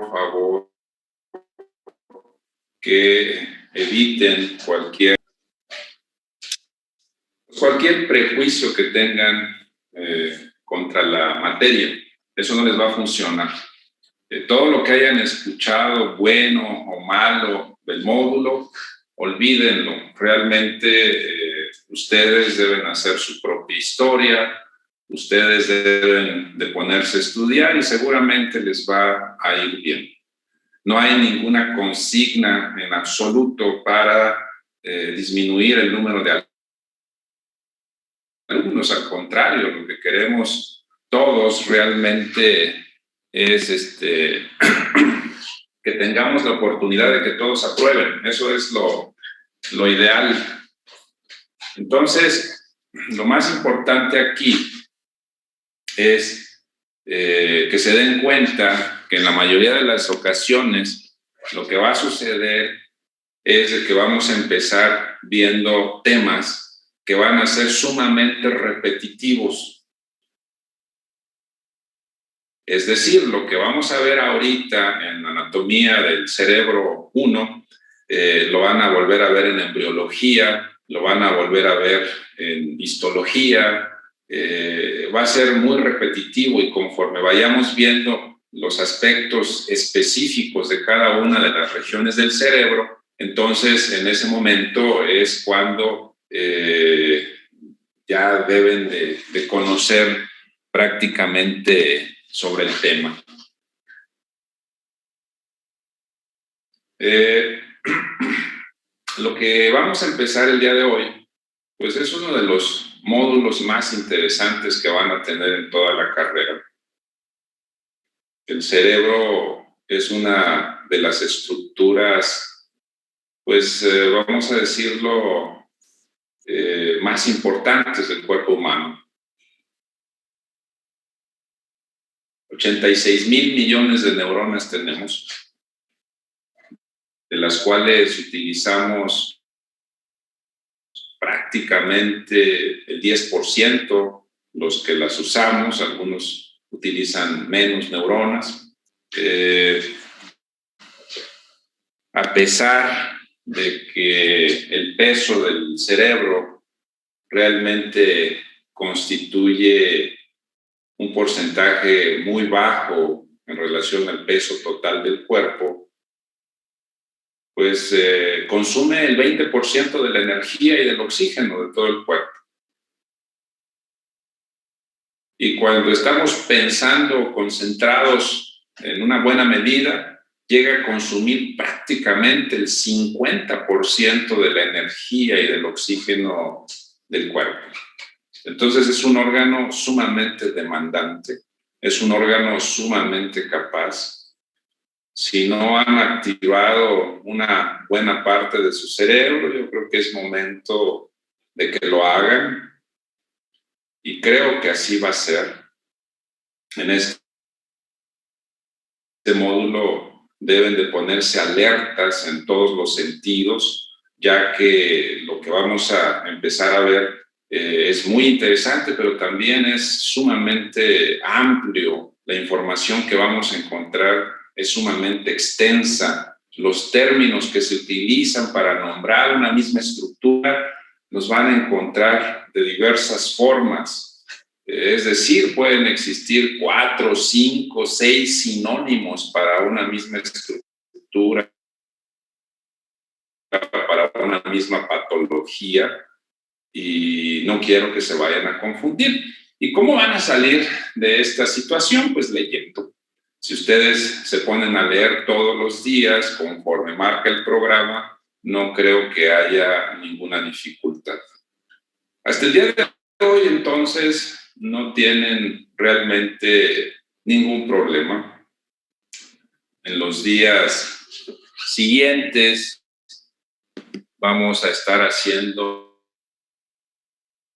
favor que eviten cualquier prejuicio que tengan contra la materia. Eso no les va a funcionar. Todo lo que hayan escuchado, bueno o malo, del módulo, olvídenlo. Realmente ustedes deben hacer su propia historia, ustedes deben de ponerse a estudiar y seguramente les va a ir bien. No hay ninguna consigna en absoluto para disminuir el número de alumnos. Al contrario, lo que queremos todos realmente es que tengamos la oportunidad de que todos aprueben. Eso es lo ideal. Entonces, lo más importante aquí es que se den cuenta que en la mayoría de las ocasiones lo que va a suceder es de que vamos a empezar viendo temas que van a ser sumamente repetitivos. Es decir, lo que vamos a ver ahorita en anatomía del cerebro 1, lo van a volver a ver en embriología, lo van a volver a ver en histología, va a ser muy repetitivo y conforme vayamos viendo los aspectos específicos de cada una de las regiones del cerebro, entonces en ese momento es cuando ya deben de conocer prácticamente sobre el tema. Lo que vamos a empezar el día de hoy, pues es uno de los módulos más interesantes que van a tener en toda la carrera. El cerebro es una de las estructuras, pues vamos a decirlo, más importantes del cuerpo humano. 86,000 millones de neuronas tenemos, de las cuales utilizamos prácticamente el 10%, los que las usamos, algunos utilizan menos neuronas. A pesar de que el peso del cerebro realmente constituye un porcentaje muy bajo en relación al peso total del cuerpo, pues consume el 20% de la energía y del oxígeno de todo el cuerpo. Y cuando estamos pensando concentrados en una buena medida, llega a consumir prácticamente el 50% de la energía y del oxígeno del cuerpo. Entonces es un órgano sumamente demandante, es un órgano sumamente capaz. Si no han activado una buena parte de su cerebro, yo creo que es momento de que lo hagan y creo que así va a ser. En este módulo deben de ponerse alertas en todos los sentidos, ya que lo que vamos a empezar a ver es muy interesante, pero también es sumamente amplio. La información que vamos a encontrar es sumamente extensa. Los términos que se utilizan para nombrar una misma estructura los van a encontrar de diversas formas. Es decir, pueden existir 4, 5, 6 sinónimos para una misma estructura, para una misma patología, y no quiero que se vayan a confundir. ¿Y cómo van a salir de esta situación? Pues leyendo. Si ustedes se ponen a leer todos los días conforme marca el programa, no creo que haya ninguna dificultad. Hasta el día de hoy, entonces, no tienen realmente ningún problema. En los días siguientes vamos a estar haciendo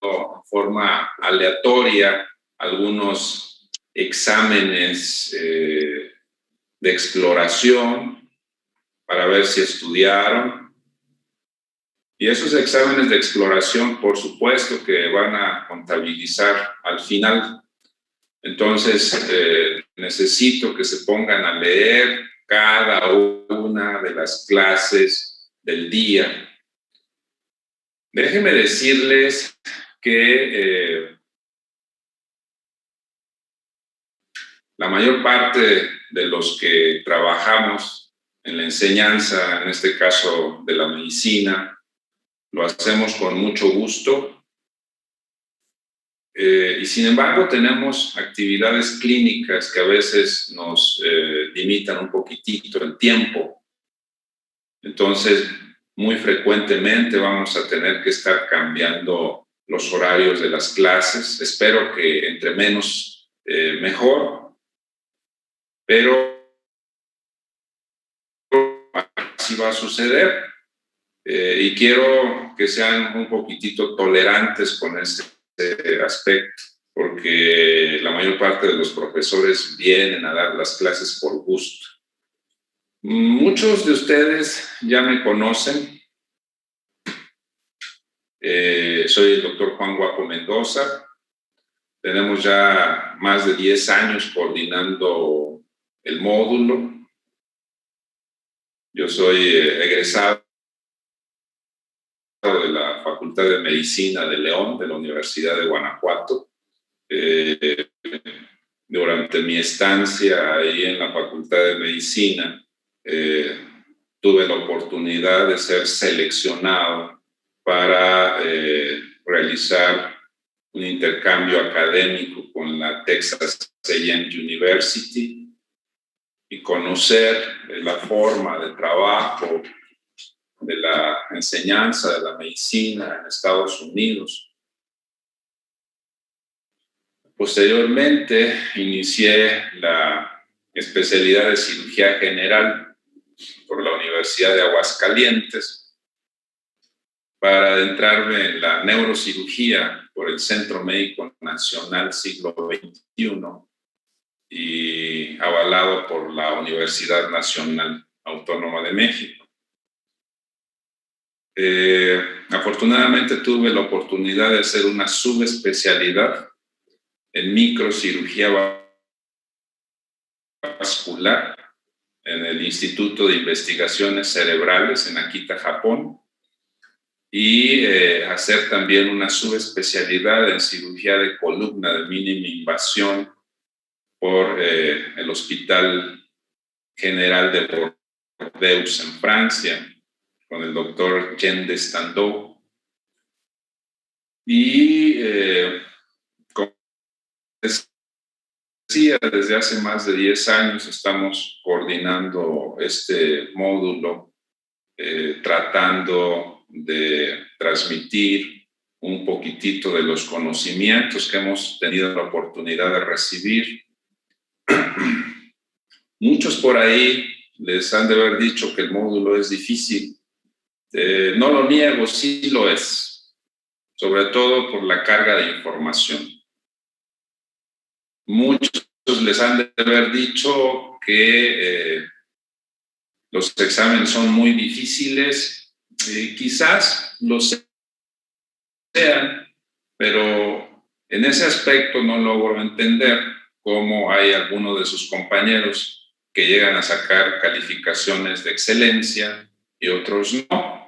de forma aleatoria algunos exámenes de exploración para ver si estudiaron. Y esos exámenes de exploración, por supuesto, que van a contabilizar al final. Entonces, necesito que se pongan a leer cada una de las clases del día. Déjenme decirles que la mayor parte de los que trabajamos en la enseñanza, en este caso de la medicina, lo hacemos con mucho gusto. Y sin embargo tenemos actividades clínicas que a veces nos limitan un poquitito el tiempo. Entonces, muy frecuentemente vamos a tener que estar cambiando los horarios de las clases. Espero que entre menos, mejor, pero así va a suceder. Y quiero que sean un poquitito tolerantes con ese aspecto, porque la mayor parte de los profesores vienen a dar las clases por gusto. Muchos de ustedes ya me conocen. Soy el doctor Juan Guapo Mendoza. Tenemos ya más de 10 años coordinando el módulo. Yo soy egresado de la Facultad de Medicina de León, de la Universidad de Guanajuato. Durante mi estancia ahí en la Facultad de Medicina, tuve la oportunidad de ser seleccionado para realizar un intercambio académico con la Texas A&M University y conocer la forma de trabajo de la enseñanza de la medicina en Estados Unidos. Posteriormente inicié la especialidad de cirugía general por la Universidad de Aguascalientes para adentrarme en la neurocirugía por el Centro Médico Nacional Siglo XXI y avalado por la Universidad Nacional Autónoma de México. Afortunadamente tuve la oportunidad de hacer una subespecialidad en microcirugía vascular en el Instituto de Investigaciones Cerebrales en Akita, Japón, y hacer también una subespecialidad en cirugía de columna de mínima invasión por el Hospital General de Bordeaux en Francia, con el doctor Jean Destandeau. Y como decía, desde hace más de 10 años estamos coordinando este módulo, tratando de transmitir un poquitito de los conocimientos que hemos tenido la oportunidad de recibir. Muchos por ahí les han de haber dicho que el módulo es difícil. No lo niego, sí lo es, sobre todo por la carga de información. Muchos les han de haber dicho que los exámenes son muy difíciles, quizás lo sean, pero en ese aspecto no logro entender cómo hay algunos de sus compañeros que llegan a sacar calificaciones de excelencia y otros no.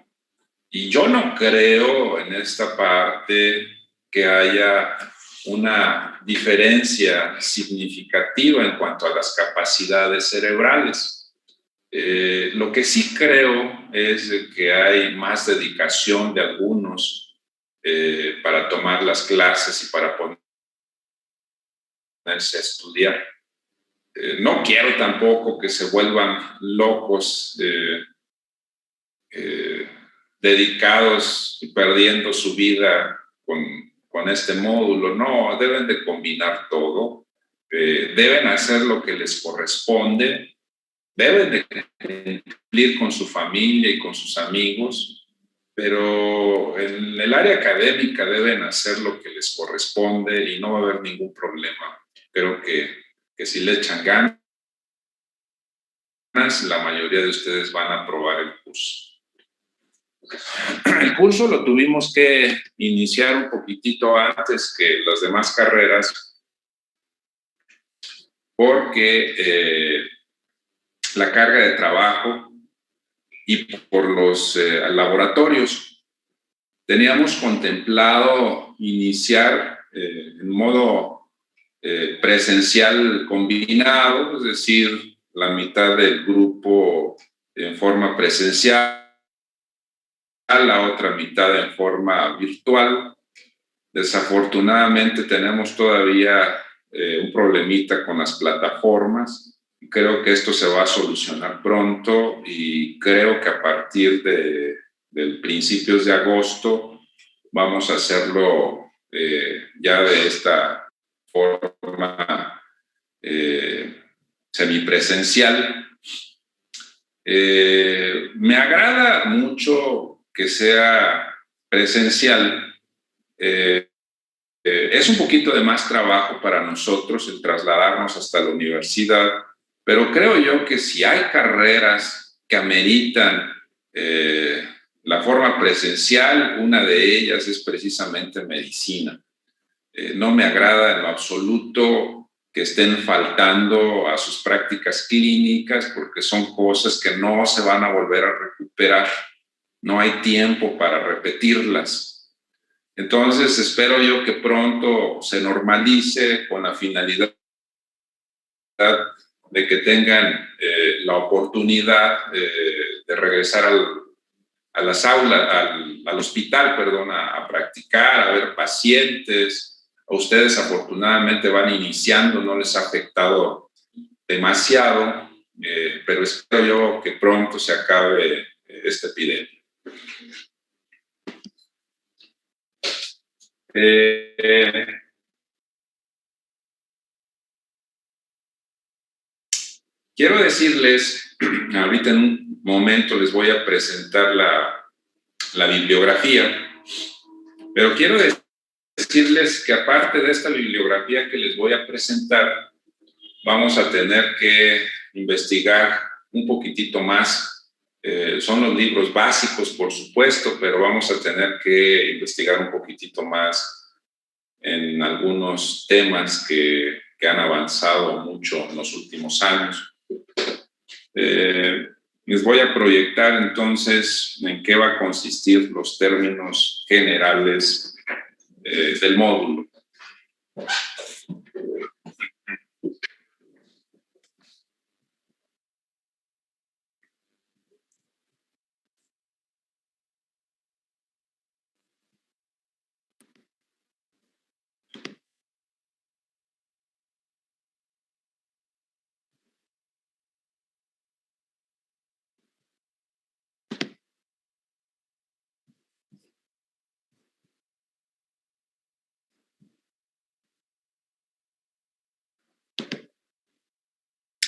Y yo no creo en esta parte que haya una diferencia significativa en cuanto a las capacidades cerebrales. Lo que sí creo es que hay más dedicación de algunos para tomar las clases y para ponerse a estudiar. No quiero tampoco que se vuelvan locos dedicados y perdiendo su vida con este módulo. No, deben de combinar todo, deben hacer lo que les corresponde, deben de cumplir con su familia y con sus amigos, pero en el área académica deben hacer lo que les corresponde y no va a haber ningún problema. Creo que si le echan ganas, la mayoría de ustedes van a aprobar el curso. El curso lo tuvimos que iniciar un poquitito antes que las demás carreras porque la carga de trabajo y por los laboratorios. Teníamos contemplado iniciar en modo presencial combinado, es decir, la mitad del grupo en forma presencial, la otra mitad en forma virtual. Desafortunadamente tenemos todavía un problemita con las plataformas. Creo que esto se va a solucionar pronto y creo que a partir de principios de agosto vamos a hacerlo ya de esta forma semipresencial. Me agrada mucho que sea presencial. Es un poquito de más trabajo para nosotros el trasladarnos hasta la universidad, pero creo yo que si hay carreras que ameritan la forma presencial, una de ellas es precisamente medicina. No me agrada en lo absoluto que estén faltando a sus prácticas clínicas porque son cosas que no se van a volver a recuperar. No hay tiempo para repetirlas. Entonces, espero yo que pronto se normalice con la finalidad de que tengan la oportunidad de regresar a las aulas, al hospital, perdón, a practicar, a ver pacientes. A ustedes afortunadamente van iniciando, no les ha afectado demasiado, pero espero yo que pronto se acabe esta epidemia. Quiero decirles, ahorita en un momento les voy a presentar la bibliografía, pero quiero decirles que aparte de esta bibliografía que les voy a presentar, vamos a tener que investigar un poquitito más. Son los libros básicos, por supuesto, pero vamos a tener que investigar un poquitito más en algunos temas que han avanzado mucho en los últimos años. Les voy a proyectar entonces en qué va a consistir los términos generales del módulo.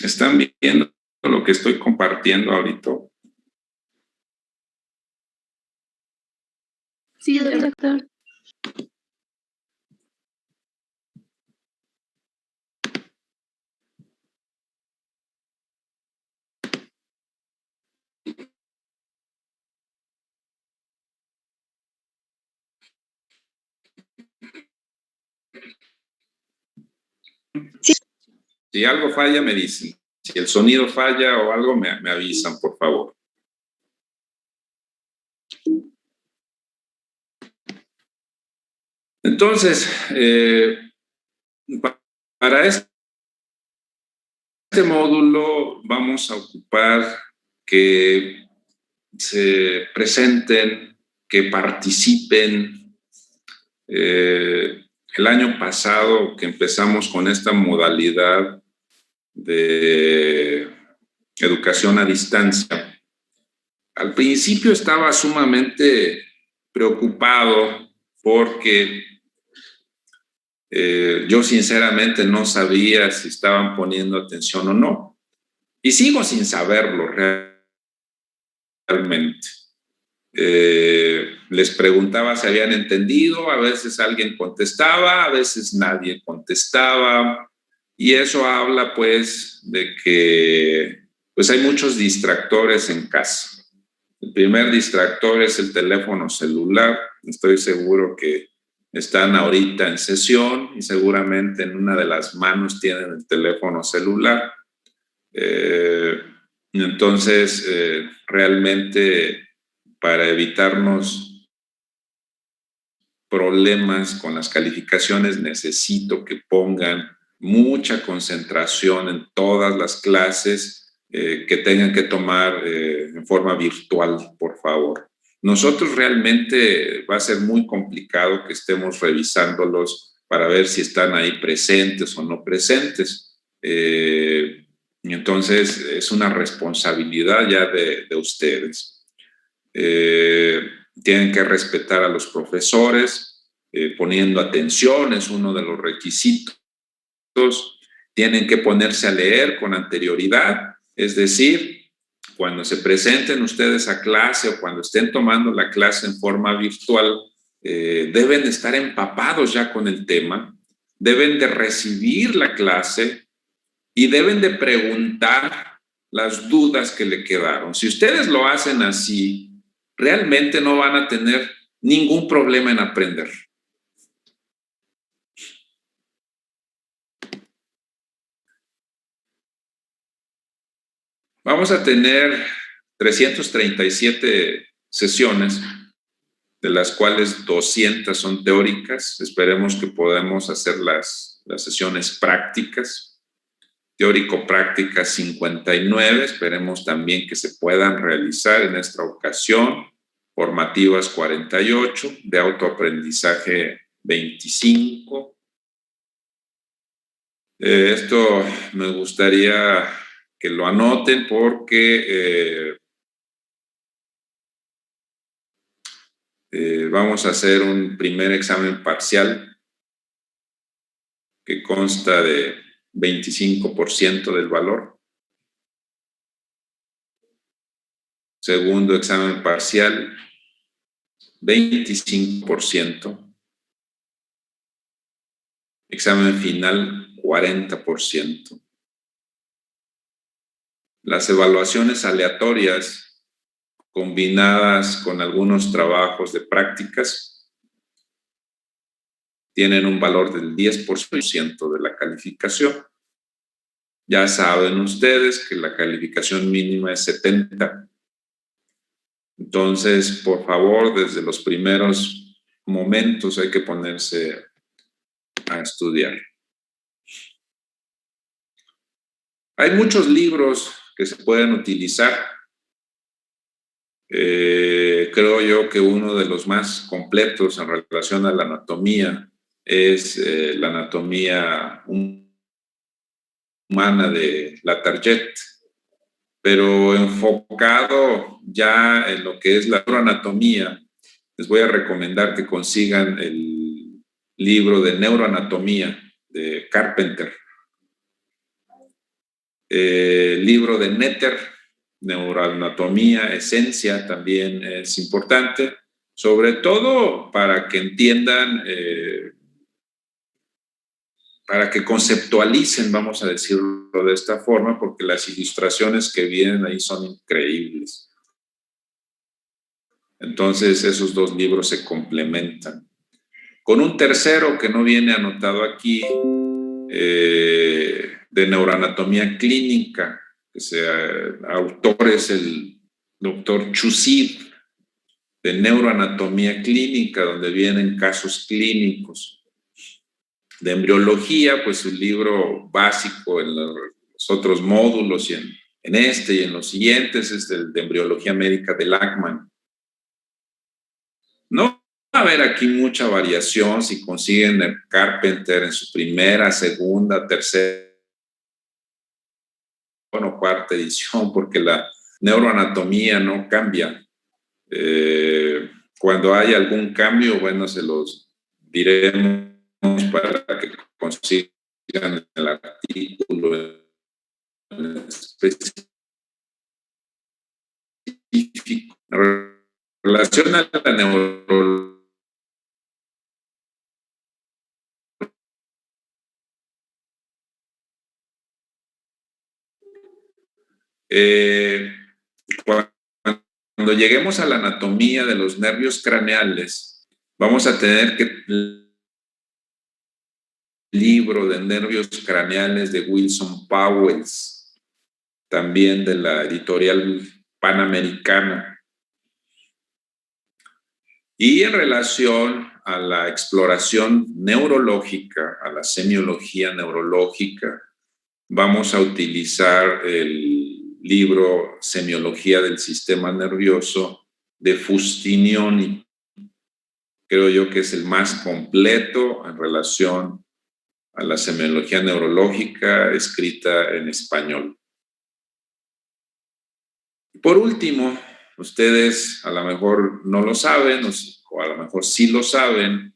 ¿Están viendo lo que estoy compartiendo ahorita? Sí, doctor. Sí. Si algo falla, me dicen. Si el sonido falla o algo, me avisan, por favor. Entonces, para este módulo vamos a ocupar que se presenten, que participen. El año pasado que empezamos con esta modalidad de educación a distancia, al principio estaba sumamente preocupado porque yo sinceramente no sabía si estaban poniendo atención o no. Y sigo sin saberlo realmente. Les preguntaba si habían entendido, a veces alguien contestaba, a veces nadie contestaba. Y eso habla pues de que pues hay muchos distractores en casa. El primer distractor es el teléfono celular. Estoy seguro que están ahorita en sesión y seguramente en una de las manos tienen el teléfono celular. Entonces, realmente para evitarnos problemas con las calificaciones, necesito que pongan mucha concentración en todas las clases que tengan que tomar en forma virtual, por favor. Nosotros realmente va a ser muy complicado que estemos revisándolos para ver si están ahí presentes o no presentes. Entonces, es una responsabilidad ya de ustedes. Tienen que respetar a los profesores, poniendo atención, es uno de los requisitos. Tienen que ponerse a leer con anterioridad, es decir, cuando se presenten ustedes a clase o cuando estén tomando la clase en forma virtual, deben estar empapados ya con el tema, deben de recibir la clase y deben de preguntar las dudas que le quedaron. Si ustedes lo hacen así, realmente no van a tener ningún problema en aprender. Vamos a tener 337 sesiones, de las cuales 200 son teóricas. Esperemos que podamos hacer las sesiones prácticas. Teórico-prácticas 59, esperemos también que se puedan realizar en esta ocasión. Formativas 48, de autoaprendizaje 25. Esto me gustaría que lo anoten porque vamos a hacer un primer examen parcial que consta de 25% del valor. Segundo examen parcial, 25%. Examen final, 40%. Las evaluaciones aleatorias combinadas con algunos trabajos de prácticas tienen un valor del 10% de la calificación. Ya saben ustedes que la calificación mínima es 70. Entonces, por favor, desde los primeros momentos hay que ponerse a estudiar. Hay muchos libros que se pueden utilizar. Creo yo que uno de los más completos en relación a la anatomía es la anatomía humana de la Target, pero enfocado ya en lo que es la neuroanatomía, les voy a recomendar que consigan el libro de neuroanatomía de Carpenter. Libro de Netter, Neuroanatomía, Esencia, también es importante, sobre todo para que entiendan, para que conceptualicen, vamos a decirlo de esta forma, porque las ilustraciones que vienen ahí son increíbles. Entonces, esos dos libros se complementan. Con un tercero que no viene anotado aquí, de neuroanatomía clínica, autor es el doctor Chusid, de neuroanatomía clínica, donde vienen casos clínicos. De embriología, pues un libro básico en los otros módulos y en este y en los siguientes es el de embriología médica de Lachman. No va a haber aquí mucha variación si consiguen el Carpenter en su primera, segunda, tercera o cuarta edición, porque la neuroanatomía no cambia. Cuando hay algún cambio, bueno, se los diremos para que consigan el artículo específico. En relación a la neurología, cuando lleguemos a la anatomía de los nervios craneales, vamos a tener que el libro de nervios craneales de Wilson Powells. también de la editorial Panamericana. Y en relación a la exploración neurológica, a la semiología neurológica, vamos a utilizar el libro Semiología del Sistema Nervioso de Fustinioni. Creo yo que es el más completo en relación a la semiología neurológica escrita en español. Por último, ustedes a lo mejor no lo saben, o a lo mejor sí lo saben,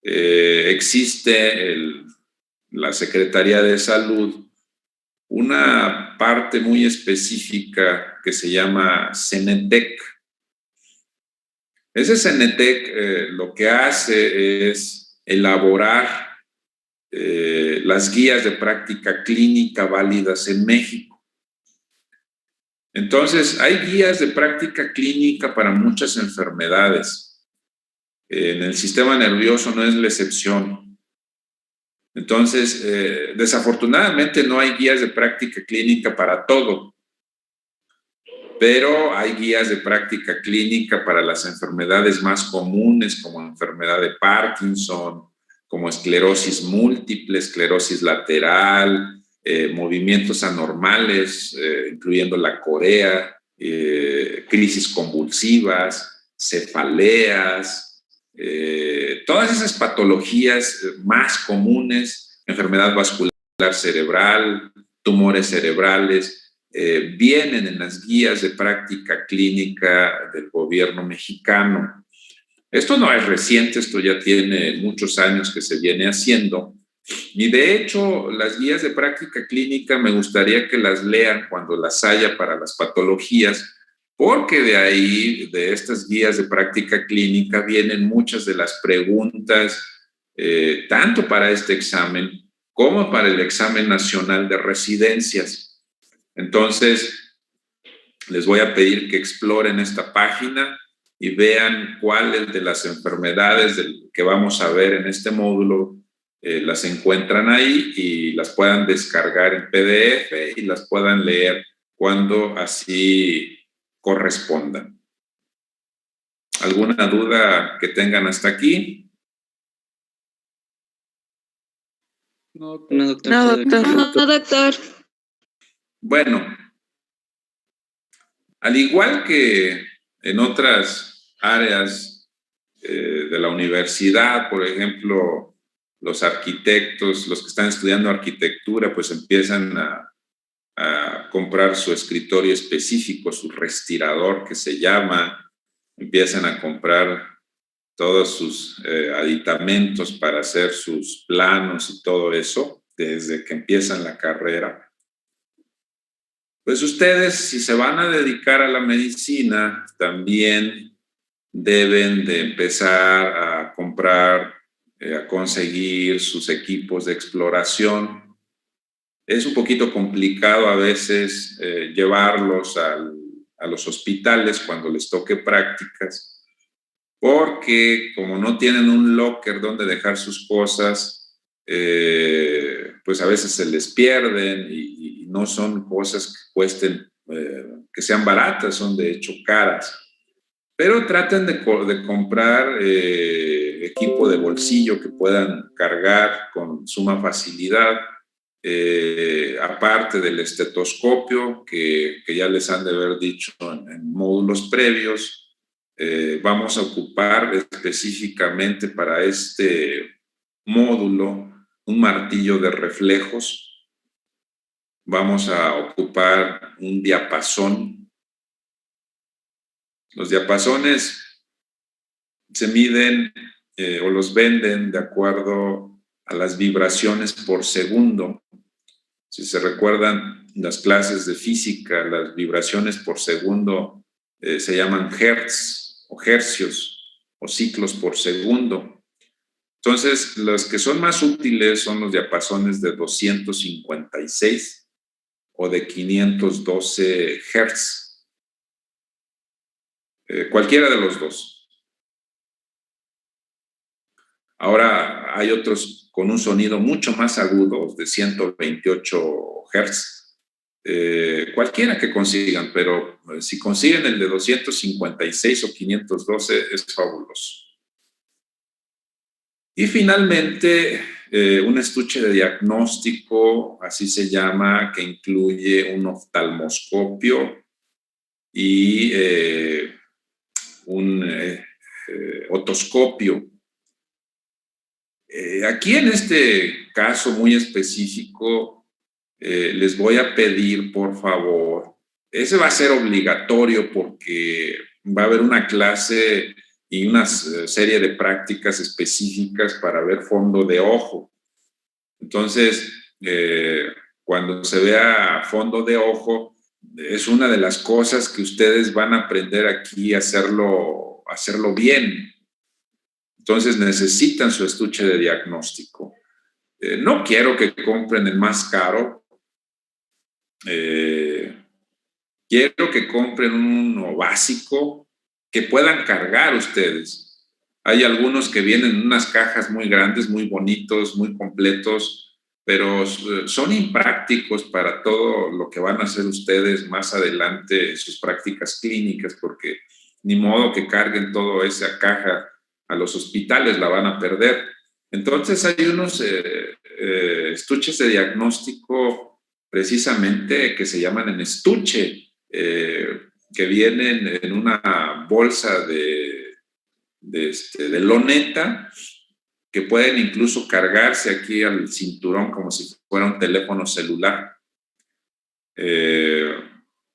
existe la Secretaría de Salud, una parte muy específica que se llama CENETEC. Ese CENETEC lo que hace es elaborar las guías de práctica clínica válidas en México. Entonces, hay guías de práctica clínica para muchas enfermedades. En el sistema nervioso no es la excepción. Entonces, desafortunadamente no hay guías de práctica clínica para todo, pero hay guías de práctica clínica para las enfermedades más comunes, como enfermedad de Parkinson, como esclerosis múltiple, esclerosis lateral, movimientos anormales, incluyendo la corea, crisis convulsivas, cefaleas, todas esas patologías más comunes, enfermedad vascular cerebral, tumores cerebrales, vienen en las guías de práctica clínica del gobierno mexicano. Esto no es reciente, esto ya tiene muchos años que se viene haciendo. Y de hecho, las guías de práctica clínica me gustaría que las lean cuando las haya para las patologías, porque de ahí, de estas guías de práctica clínica, vienen muchas de las preguntas, tanto para este examen como para el examen nacional de residencias. Entonces, les voy a pedir que exploren esta página y vean cuáles de las enfermedades que vamos a ver en este módulo las encuentran ahí y las puedan descargar en PDF y las puedan leer cuando así corresponda. ¿Alguna duda que tengan hasta aquí? No, doctor. No, doctor. No, doctor. Bueno, al igual que en otras áreas de la universidad, por ejemplo, los arquitectos, los que están estudiando arquitectura, pues empiezan a comprar su escritorio específico, su respirador que se llama, empiezan a comprar todos sus aditamentos para hacer sus planos y todo eso desde que empiezan la carrera. Pues ustedes, si se van a dedicar a la medicina, también deben de empezar a comprar, a conseguir sus equipos de exploración. Es un poquito complicado a veces llevarlos a los hospitales cuando les toque prácticas, porque como no tienen un locker donde dejar sus cosas, pues a veces se les pierden y no son cosas que cuesten, que sean baratas, son de hecho caras. Pero traten de comprar equipo de bolsillo que puedan cargar con suma facilidad, aparte del estetoscopio que ya les han de haber dicho en módulos previos. Vamos a ocupar específicamente para este módulo un martillo de reflejos. Vamos a ocupar un diapasón. Los diapasones se miden o los venden de acuerdo a las vibraciones por segundo. Si se recuerdan las clases de física, las vibraciones por segundo se llaman hertz o hercios o ciclos por segundo. Entonces, los que son más útiles son los diapasones de 256 o de 512 hertz. Cualquiera de los dos. Ahora hay otros con un sonido mucho más agudo, de 128 hertz. Cualquiera que consigan, pero si consiguen el de 256 o 512 es fabuloso. Y finalmente, un estuche de diagnóstico, así se llama, que incluye un oftalmoscopio y un otoscopio. Aquí en este caso muy específico, les voy a pedir, por favor, ese va a ser obligatorio porque va a haber una clase y una serie de prácticas específicas para ver fondo de ojo. Entonces, cuando se vea fondo de ojo, es una de las cosas que ustedes van a aprender aquí a hacerlo bien. Entonces, necesitan su estuche de diagnóstico. No quiero que compren el más caro. Quiero que compren uno básico que puedan cargar ustedes. Hay algunos que vienen en unas cajas muy grandes, muy bonitos, muy completos, pero son imprácticos para todo lo que van a hacer ustedes más adelante en sus prácticas clínicas, porque ni modo que carguen toda esa caja a los hospitales, la van a perder. Entonces hay unos estuches de diagnóstico precisamente que se llaman en estuche, que vienen en una bolsa de loneta, que pueden incluso cargarse aquí al cinturón como si fuera un teléfono celular.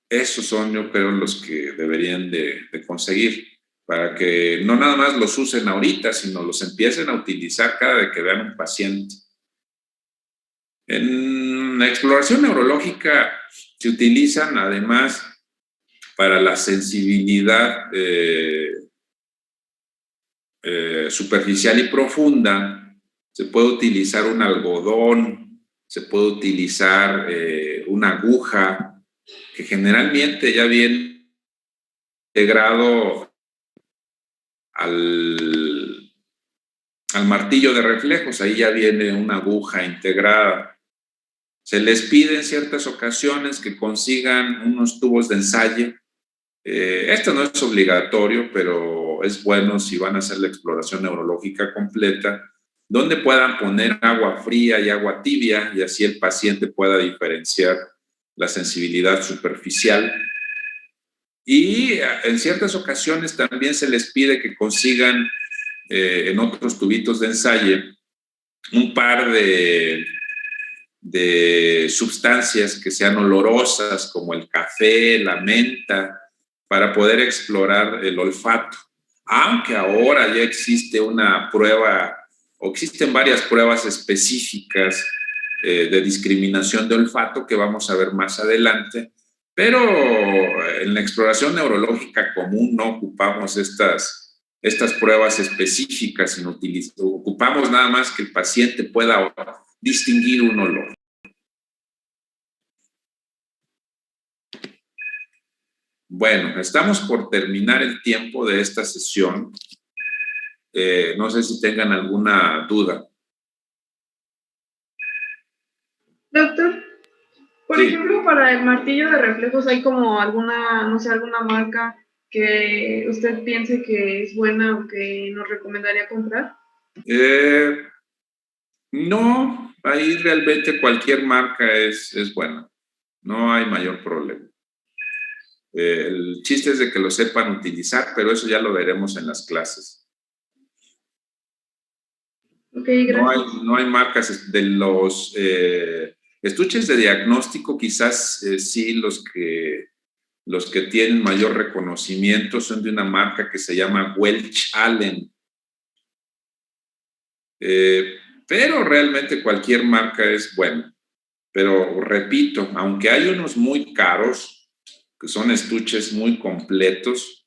Esos son, yo creo, los que deberían de conseguir, para que no nada más los usen ahorita, sino los empiecen a utilizar cada vez que vean un paciente. En la exploración neurológica se utilizan además para la sensibilidad superficial y profunda. Se puede utilizar un algodón, se puede utilizar una aguja, que generalmente ya viene integrado al martillo de reflejos, ahí ya viene una aguja integrada. Se les pide en ciertas ocasiones que consigan unos tubos de ensayo. Esto no es obligatorio, pero es bueno si van a hacer la exploración neurológica completa, donde puedan poner agua fría y agua tibia, y así el paciente pueda diferenciar la sensibilidad superficial. Y en ciertas ocasiones también se les pide que consigan en otros tubitos de ensayo un par de sustancias que sean olorosas, como el café, la menta, para poder explorar el olfato. Aunque ahora ya existe una prueba, o existen varias pruebas específicas de discriminación de olfato que vamos a ver más adelante, pero en la exploración neurológica común no ocupamos estas pruebas específicas, sino ocupamos nada más que el paciente pueda distinguir un olor. Bueno, estamos por terminar el tiempo de esta sesión. No sé si tengan alguna duda. Doctor, por Sí. ejemplo, para el martillo de reflejos, ¿hay como alguna, no sé, alguna marca que usted piense que es buena o que nos recomendaría comprar? No, ahí realmente cualquier marca es buena. No hay mayor problema. El chiste es de que lo sepan utilizar, pero eso ya lo veremos en las clases. Okay, gracias. No hay marcas de los estuches de diagnóstico, quizás sí los que tienen mayor reconocimiento son de una marca que se llama Welch Allyn. Pero realmente cualquier marca es buena. Pero repito, aunque hay unos muy caros, que son estuches muy completos,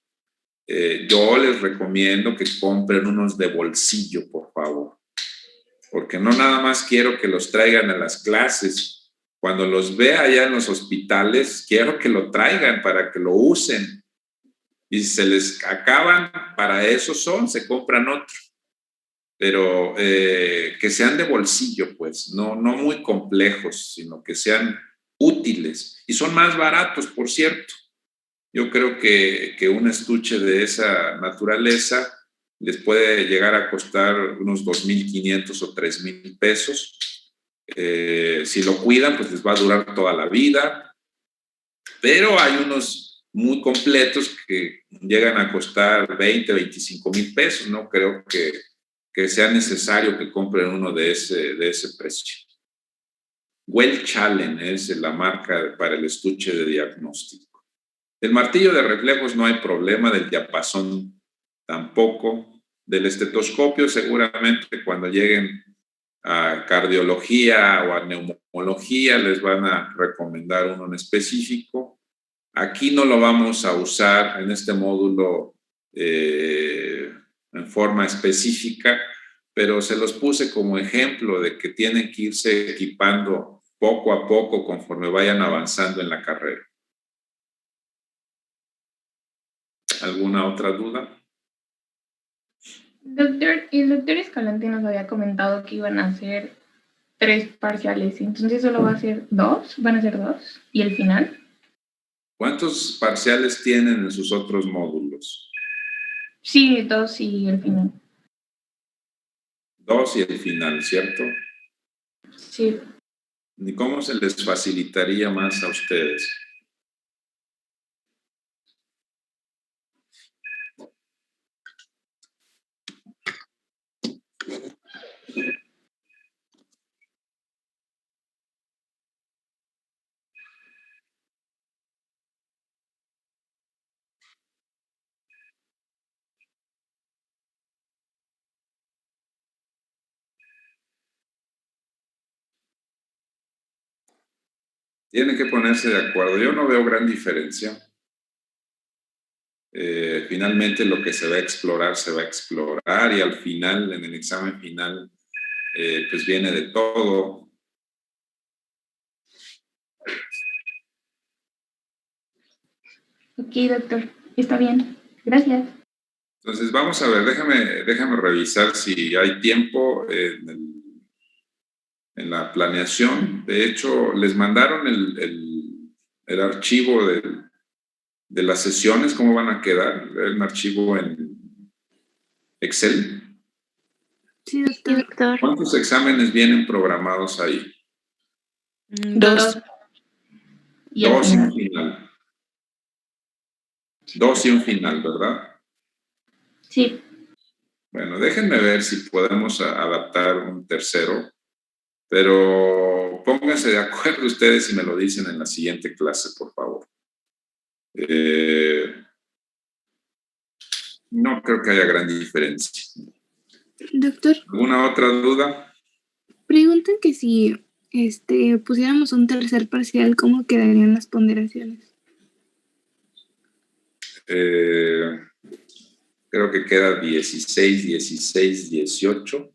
yo les recomiendo que compren unos de bolsillo, por favor. Porque no nada más quiero que los traigan a las clases. Cuando los vea allá en los hospitales, quiero que lo traigan para que lo usen. Y si se les acaban, para eso se compran otro. Pero que sean de bolsillo, pues, no muy complejos, sino que sean útiles y son más baratos, por cierto. Yo creo que un estuche de esa naturaleza les puede llegar a costar unos 2,500 o 3,000 pesos. Si lo cuidan, pues les va a durar toda la vida. Pero hay unos muy completos que llegan a costar 20, 25,000 pesos. No creo que sea necesario que compren uno de ese precio. Well Challenge es la marca para el estuche de diagnóstico. Del martillo de reflejos no hay problema, del diapasón tampoco, del estetoscopio seguramente cuando lleguen a cardiología o a neumología les van a recomendar uno en específico. Aquí no lo vamos a usar en este módulo en forma específica, pero se los puse como ejemplo de que tienen que irse equipando poco a poco conforme vayan avanzando en la carrera. ¿Alguna otra duda? Doctor, el doctor Escalante nos había comentado que iban a hacer 3 parciales, entonces solo va a ser 2, van a ser 2, ¿y el final? ¿Cuántos parciales tienen en sus otros módulos? Sí, 2 y el final. 2 y el final, ¿cierto? Sí. ¿Y cómo se les facilitaría más a ustedes? Tienen que ponerse de acuerdo. Yo no veo gran diferencia. Finalmente lo que se va a explorar y al final, en el examen final, pues viene de todo. Ok, doctor, está bien. Gracias. Entonces vamos a ver, déjame revisar si hay tiempo en la planeación. De hecho, les mandaron el archivo de las sesiones, ¿cómo van a quedar? ¿Un archivo en Excel? Sí, doctor. ¿Cuántos exámenes vienen programados ahí? 2. Y el 2 y un final. final. 2 y un final, ¿verdad? Sí. Bueno, déjenme ver si podemos adaptar un tercero, pero pónganse de acuerdo ustedes y me lo dicen en la siguiente clase, por favor. No creo que haya gran diferencia. Doctor, ¿Alguna otra duda? preguntan que si pusiéramos un tercer parcial, ¿cómo quedarían las ponderaciones? Creo que queda 16, 16, 18.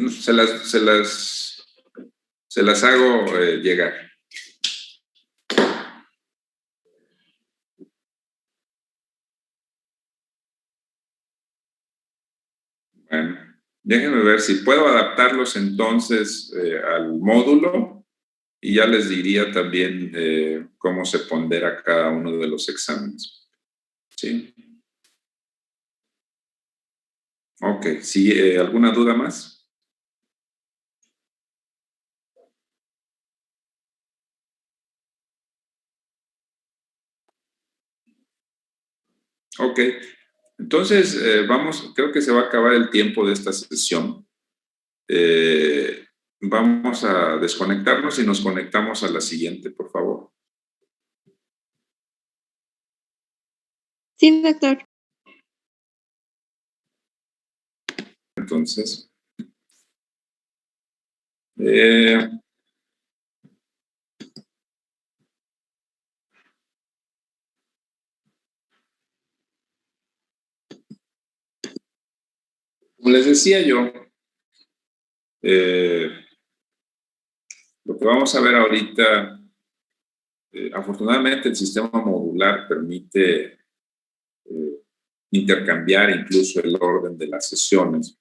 Se las hago llegar. Bueno, déjenme ver si puedo adaptarlos entonces al módulo y ya les diría también cómo se pondera cada uno de los exámenes. ¿Sí? Ok, ¿sí? ¿Alguna duda más? Ok, entonces creo que se va a acabar el tiempo de esta sesión. Vamos a desconectarnos y nos conectamos a la siguiente, por favor. Sí, doctor. Entonces, como les decía yo, lo que vamos a ver ahorita, afortunadamente el sistema modular permite intercambiar incluso el orden de las sesiones,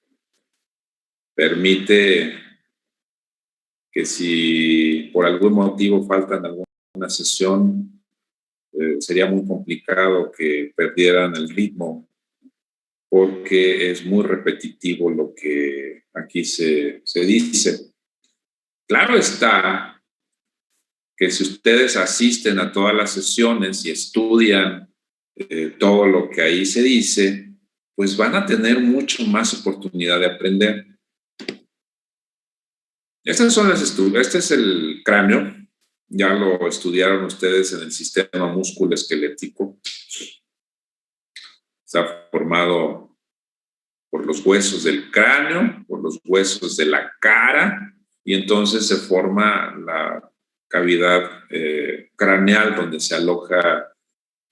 permite que si por algún motivo faltan alguna sesión, sería muy complicado que perdieran el ritmo, porque es muy repetitivo lo que aquí se dice. Claro está que si ustedes asisten a todas las sesiones y estudian todo lo que ahí se dice, pues van a tener mucho más oportunidad de aprender. Estas son las estructuras. Este es el cráneo. Ya lo estudiaron ustedes en el sistema musculoesquelético. Está formado por los huesos del cráneo, por los huesos de la cara, y entonces se forma la cavidad craneal donde se aloja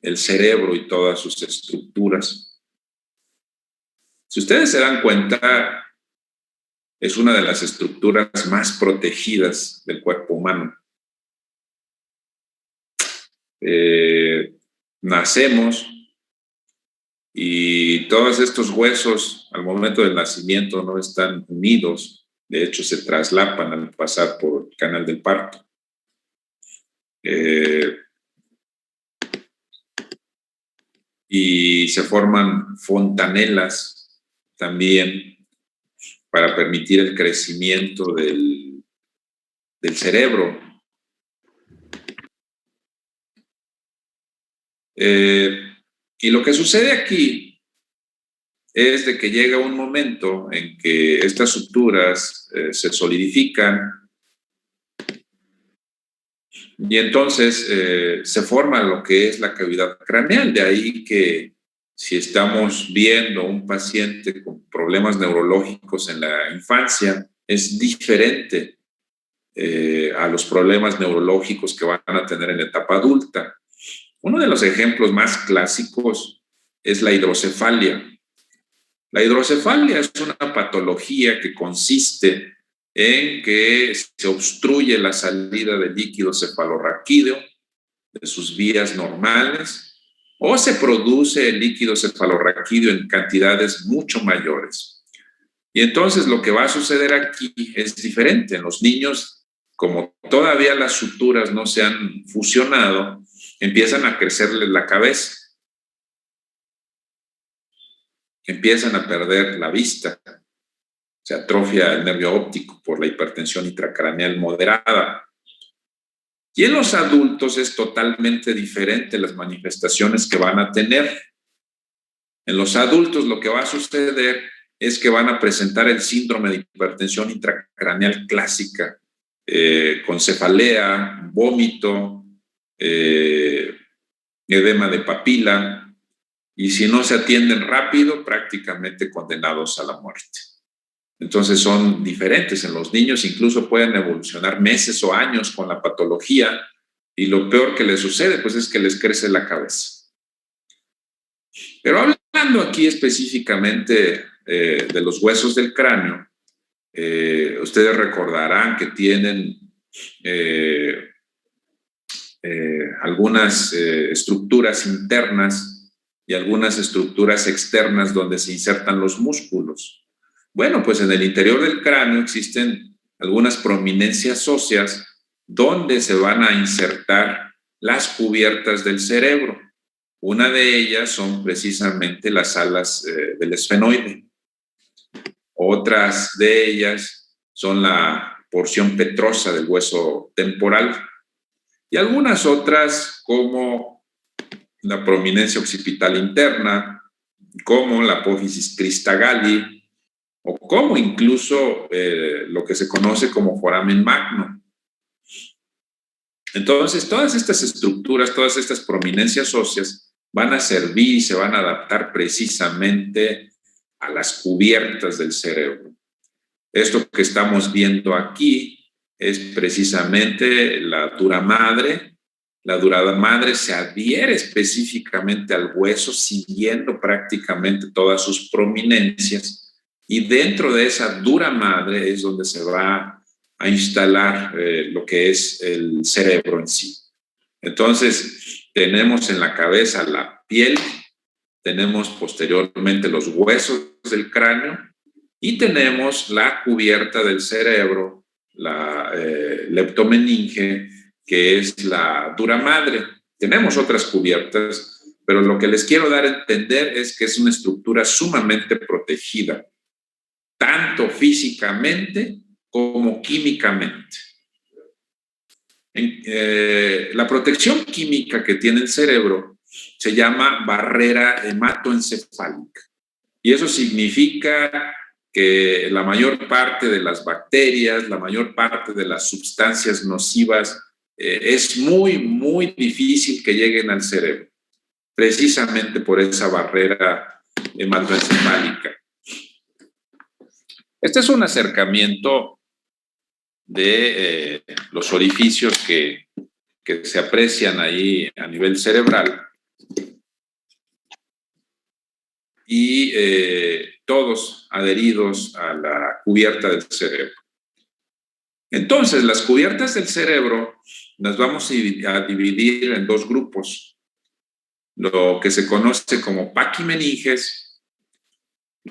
el cerebro y todas sus estructuras. Si ustedes se dan cuenta, es una de las estructuras más protegidas del cuerpo humano. Nacemos y todos estos huesos al momento del nacimiento no están unidos, de hecho se traslapan al pasar por el canal del parto. Y se forman fontanelas también para permitir el crecimiento del cerebro. Y lo que sucede aquí es de que llega un momento en que estas suturas se solidifican y entonces se forma lo que es la cavidad craneal. De ahí que si estamos viendo un paciente con problemas neurológicos en la infancia, es diferente a los problemas neurológicos que van a tener en la etapa adulta. Uno de los ejemplos más clásicos es la hidrocefalia. La hidrocefalia es una patología que consiste en que se obstruye la salida del líquido cefalorraquídeo de sus vías normales o se produce el líquido cefalorraquídeo en cantidades mucho mayores. Y entonces lo que va a suceder aquí es diferente. En los niños, como todavía las suturas no se han fusionado, empiezan a crecerles la cabeza, empiezan a perder la vista, se atrofia el nervio óptico por la hipertensión intracraneal moderada. Y en los adultos es totalmente diferente las manifestaciones que van a tener. En los adultos lo que va a suceder es que van a presentar el síndrome de hipertensión intracraneal clásica, con cefalea, vómito, edema de papila, y si no se atienden rápido, prácticamente condenados a la muerte. Entonces son diferentes. En los niños incluso pueden evolucionar meses o años con la patología, y lo peor que les sucede pues es que les crece la cabeza. Pero hablando aquí específicamente de los huesos del cráneo, ustedes recordarán que tienen algunas estructuras internas y algunas estructuras externas donde se insertan los músculos. Bueno, pues en el interior del cráneo existen algunas prominencias óseas donde se van a insertar las cubiertas del cerebro. Una de ellas son precisamente las alas del esfenoide. Otras de ellas son la porción petrosa del hueso temporal. Y algunas otras como la prominencia occipital interna, como la apófisis crista galli, o como incluso lo que se conoce como foramen magno. Entonces, todas estas estructuras, todas estas prominencias óseas van a servir y se van a adaptar precisamente a las cubiertas del cerebro. Esto que estamos viendo aquí es precisamente la dura madre. La dura madre se adhiere específicamente al hueso, siguiendo prácticamente todas sus prominencias, y dentro de esa dura madre es donde se va a instalar lo que es el cerebro en sí. Entonces, tenemos en la cabeza la piel, tenemos posteriormente los huesos del cráneo y tenemos la cubierta del cerebro leptomeninge, que es la dura madre. Tenemos otras cubiertas, pero lo que les quiero dar a entender es que es una estructura sumamente protegida, tanto físicamente como químicamente. La protección química que tiene el cerebro se llama barrera hematoencefálica. Y eso significa que la mayor parte de las bacterias, la mayor parte de las sustancias nocivas, es muy, muy difícil que lleguen al cerebro, precisamente por esa barrera hematoencefálica. Este es un acercamiento de los orificios que se aprecian ahí a nivel cerebral y todos adheridos a la cubierta del cerebro. Entonces, las cubiertas del cerebro las vamos a dividir en dos grupos, lo que se conoce como paquimeninges,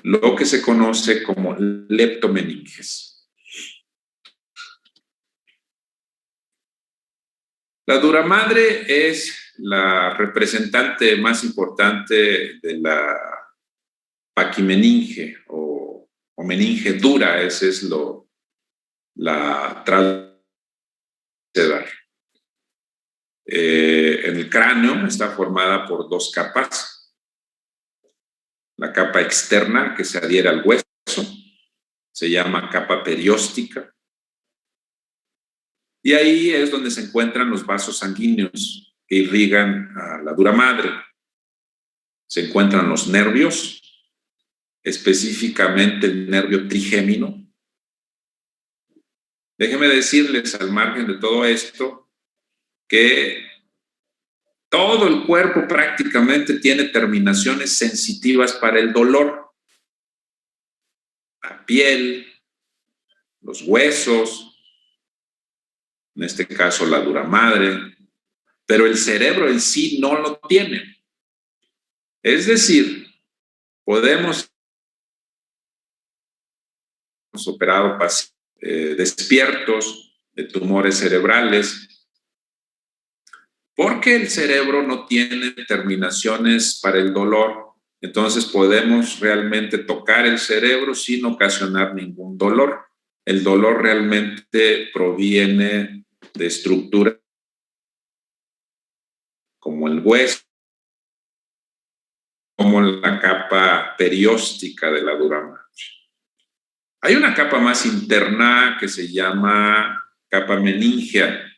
lo que se conoce como leptomeninges. La duramadre es la representante más importante de la paquimeninge o meninge dura, ese es la traducción. En el cráneo está formada por dos capas. La capa externa que se adhiere al hueso se llama capa perióstica. Y ahí es donde se encuentran los vasos sanguíneos que irrigan a la dura madre. Se encuentran los nervios, específicamente el nervio trigémino. Déjenme decirles al margen de todo esto que todo el cuerpo prácticamente tiene terminaciones sensitivas para el dolor. La piel, los huesos, en este caso la dura madre, pero el cerebro en sí no lo tiene. Es decir, podemos operar despiertos de tumores cerebrales porque el cerebro no tiene terminaciones para el dolor. Entonces podemos realmente tocar el cerebro sin ocasionar ningún dolor. El dolor realmente proviene de estructuras como el hueso, como la capa perióstica de la dura madre. Hay una capa más interna que se llama capa meningea.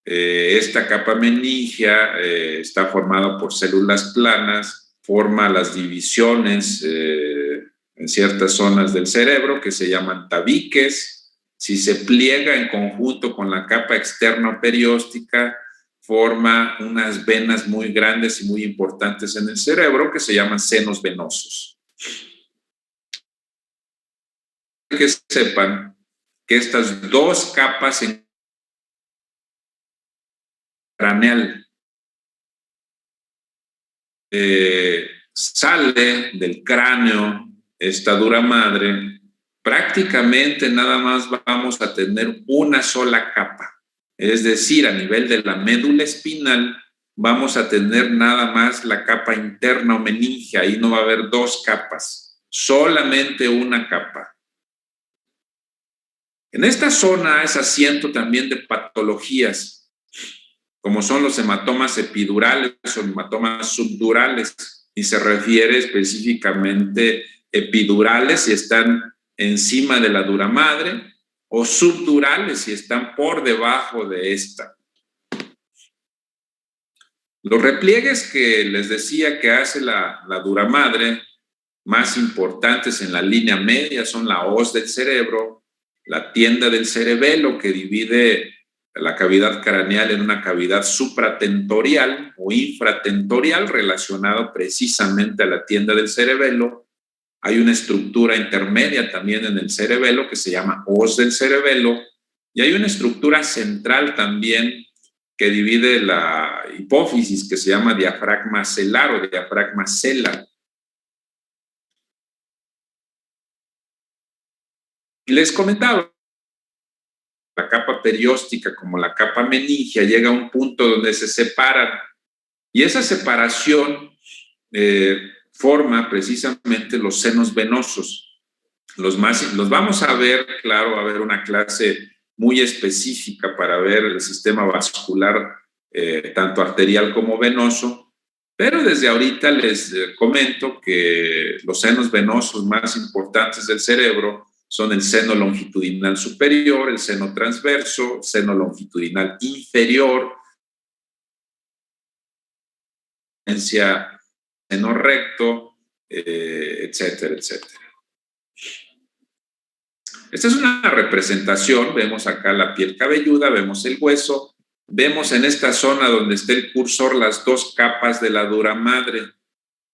Esta capa meningea está formada por células planas, forma las divisiones en ciertas zonas del cerebro que se llaman tabiques. Si se pliega en conjunto con la capa externa perióstica, forma unas venas muy grandes y muy importantes en el cerebro que se llaman senos venosos. Que sepan que estas dos capas craneal sale del cráneo esta dura madre, prácticamente nada más vamos a tener una sola capa. Es decir, a nivel de la médula espinal vamos a tener nada más la capa interna o meninge, ahí no va a haber dos capas, solamente una capa. En esta zona es asiento también de patologías, como son los hematomas epidurales o hematomas subdurales, y se refiere específicamente epidurales si están encima de la dura madre o subdurales si están por debajo de esta. Los repliegues que les decía que hace la dura madre, más importantes en la línea media, son la hoz del cerebro, la tienda del cerebelo que divide la cavidad craneal en una cavidad supratentorial o infratentorial relacionado precisamente a la tienda del cerebelo. Hay una estructura intermedia también en el cerebelo que se llama hoz del cerebelo y hay una estructura central también que divide la hipófisis que se llama diafragma celar o diafragma cela. Les comentaba la capa perióstica como la capa meningia llega a un punto donde se separan. Y esa separación forma precisamente los senos venosos. Los vamos a ver, claro, va a haber una clase muy específica para ver el sistema vascular, tanto arterial como venoso, pero desde ahorita les comento que los senos venosos más importantes del cerebro son el seno longitudinal superior, el seno transverso, seno longitudinal inferior, seno recto, etcétera, etcétera. Esta es una representación, vemos acá la piel cabelluda, vemos el hueso, vemos en esta zona donde está el cursor las dos capas de la dura madre,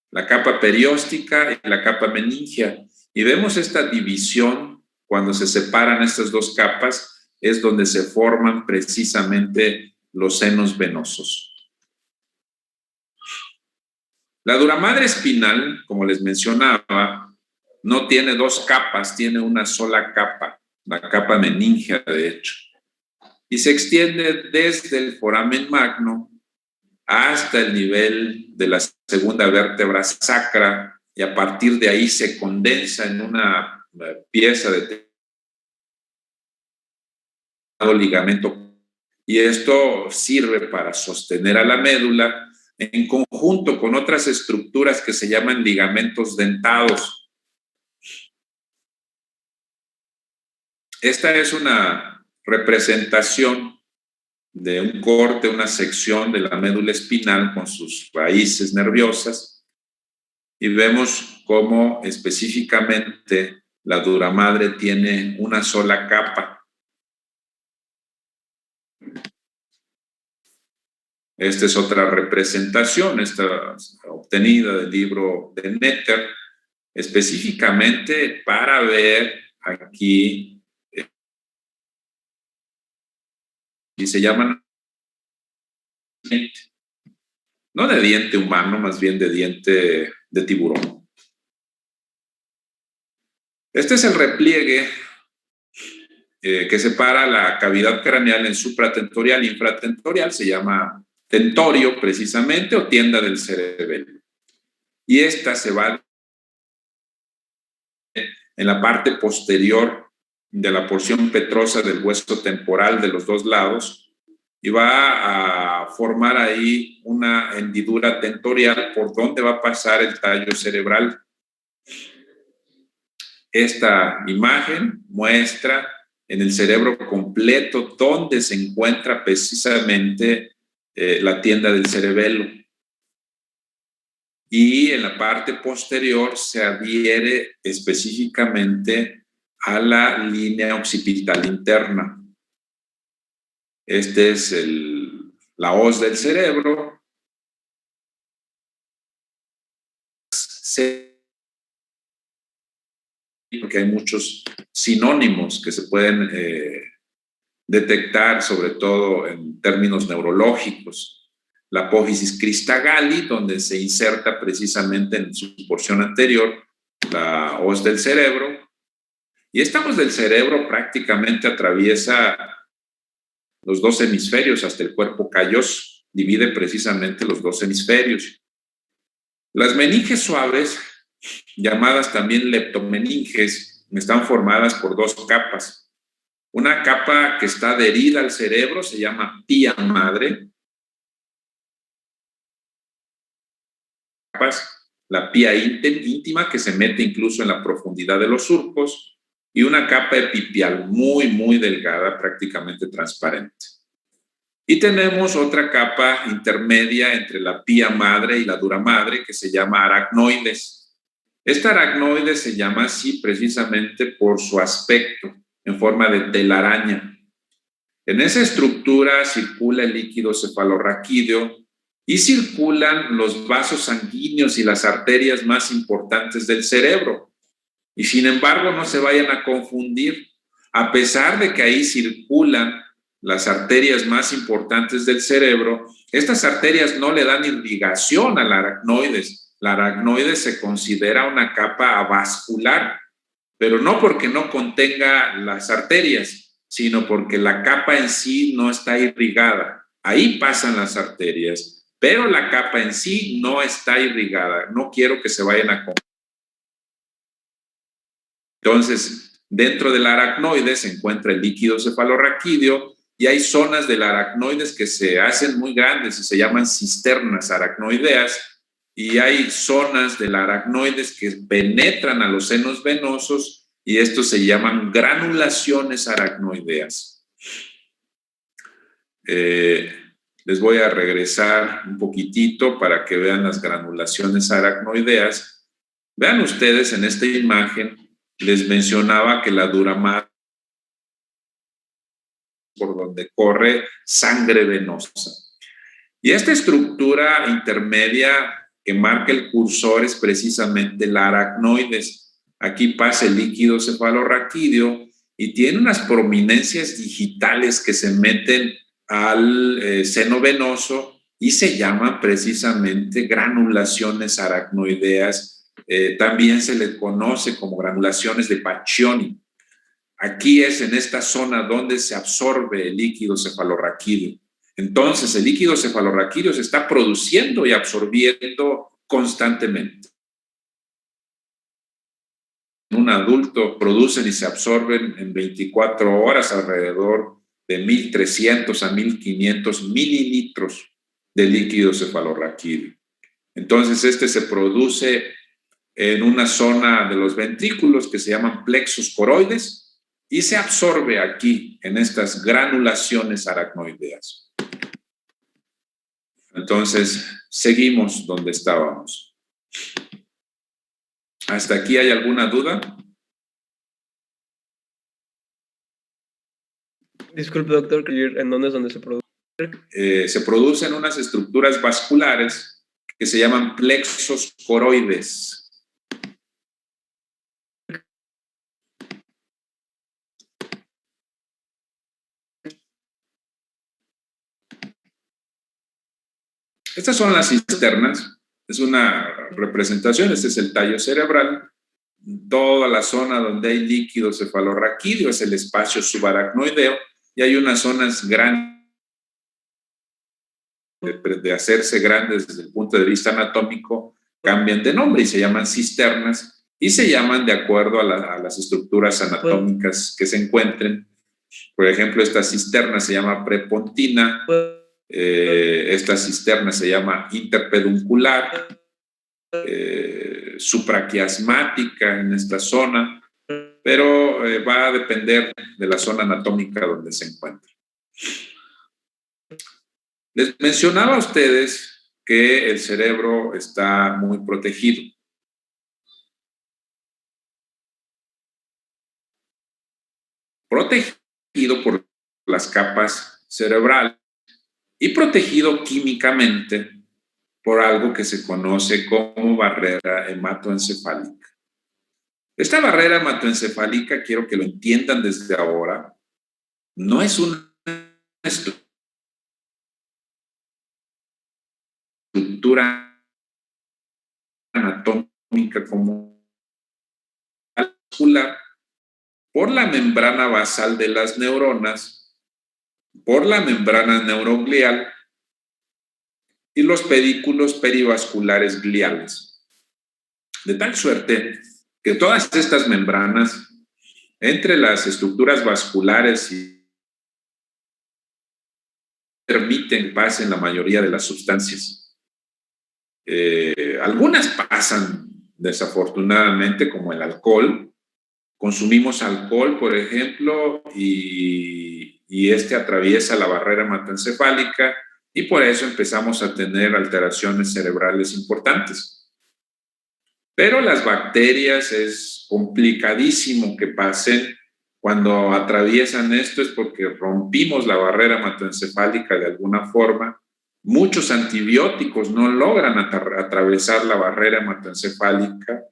la capa perióstica y la capa meningia. Y vemos esta división, cuando se separan estas dos capas, es donde se forman precisamente los senos venosos. La duramadre espinal, como les mencionaba, no tiene dos capas, tiene una sola capa, la capa meningia, de hecho. Y se extiende desde el foramen magno hasta el nivel de la segunda vértebra sacra, y a partir de ahí se condensa en una pieza de ligamento. Y esto sirve para sostener a la médula en conjunto con otras estructuras que se llaman ligamentos dentados. Esta es una representación de un corte, una sección de la médula espinal con sus raíces nerviosas, y vemos cómo específicamente la duramadre tiene una sola capa. Esta es otra representación, esta obtenida del libro de Netter, específicamente para ver aquí, y se llaman, no de diente humano, más bien de diente de tiburón. Este es el repliegue que separa la cavidad craneal en supratentorial e infratentorial, se llama tentorio precisamente, o tienda del cerebelo. Y esta se va en la parte posterior de la porción petrosa del hueso temporal de los dos lados, y va a formar ahí una hendidura tentorial por donde va a pasar el tallo cerebral. Esta imagen muestra en el cerebro completo donde se encuentra precisamente la tienda del cerebelo. Y en la parte posterior se adhiere específicamente a la línea occipital interna. Este es la hoz del cerebro. Porque hay muchos sinónimos que se pueden detectar, sobre todo en términos neurológicos. La apófisis cristagalli, donde se inserta precisamente en su porción anterior la hoz del cerebro. Y esta hoz del cerebro prácticamente atraviesa los dos hemisferios hasta el cuerpo calloso, divide precisamente los dos hemisferios. Las meninges suaves, llamadas también leptomeninges, están formadas por dos capas. Una capa que está adherida al cerebro se llama pía madre. La pía íntima, que se mete incluso en la profundidad de los surcos, y una capa epipial muy, muy delgada, prácticamente transparente. Y tenemos otra capa intermedia entre la pía madre y la dura madre, que se llama aracnoides. Esta aracnoide se llama así precisamente por su aspecto, en forma de telaraña. En esa estructura circula el líquido cefalorraquídeo y circulan los vasos sanguíneos y las arterias más importantes del cerebro. Y sin embargo, no se vayan a confundir, a pesar de que ahí circulan las arterias más importantes del cerebro, estas arterias no le dan irrigación a la aracnoides. La aracnoide se considera una capa avascular, pero no porque no contenga las arterias, sino porque la capa en sí no está irrigada. Ahí pasan las arterias, pero la capa en sí no está irrigada. No quiero que se vayan a... Entonces, dentro del aracnoide se encuentra el líquido cefalorraquídeo y hay zonas del aracnoides que se hacen muy grandes y se llaman cisternas aracnoideas, y hay zonas del aracnoides que penetran a los senos venosos y estos se llaman granulaciones aracnoideas. Les voy a regresar un poquitito para que vean las granulaciones aracnoideas. Vean ustedes en esta imagen, les mencionaba que la duramar por donde corre sangre venosa. Y esta estructura intermedia que marca el cursor es precisamente la aracnoides. Aquí pasa el líquido cefalorraquídeo y tiene unas prominencias digitales que se meten al seno venoso y se llaman precisamente granulaciones aracnoideas. También se les conoce como granulaciones de Pacchioni. Aquí es en esta zona donde se absorbe el líquido cefalorraquídeo. Entonces, el líquido cefalorraquídeo se está produciendo y absorbiendo constantemente. En un adulto producen y se absorben en 24 horas alrededor de 1.300 a 1.500 mililitros de líquido cefalorraquídeo. Entonces, este se produce en una zona de los ventrículos que se llaman plexos coroides y se absorbe aquí en estas granulaciones aracnoideas. Entonces, seguimos donde estábamos. ¿Hasta aquí hay alguna duda? Disculpe, doctor, ¿en dónde es donde se produce? Se producen unas estructuras vasculares que se llaman plexos coroides. Estas son las cisternas, es una representación, este es el tallo cerebral. Toda la zona donde hay líquido cefalorraquídeo es el espacio subaracnoideo y hay unas zonas grandes de hacerse grandes desde el punto de vista anatómico, cambian de nombre y se llaman cisternas y se llaman de acuerdo a las estructuras anatómicas que se encuentren. Por ejemplo, esta cisterna se llama prepontina. Esta cisterna se llama interpeduncular, supraquiasmática en esta zona, pero va a depender de la zona anatómica donde se encuentra. Les mencionaba a ustedes que el cerebro está muy protegido. Protegido por las capas cerebrales y protegido químicamente por algo que se conoce como barrera hematoencefálica. Esta barrera hematoencefálica, quiero que lo entiendan desde ahora, no es una estructura anatómica como vascular, por la membrana basal de las neuronas, por la membrana neuroglial y los pedículos perivasculares gliales. De tal suerte que todas estas membranas, entre las estructuras vasculares y permiten que pasen la mayoría de las sustancias. Algunas pasan desafortunadamente, como el alcohol. Consumimos alcohol, por ejemplo, y este atraviesa la barrera hematoencefálica y por eso empezamos a tener alteraciones cerebrales importantes. Pero las bacterias es complicadísimo que pasen. Cuando atraviesan esto es porque rompimos la barrera hematoencefálica de alguna forma. Muchos antibióticos no logran atravesar la barrera hematoencefálica.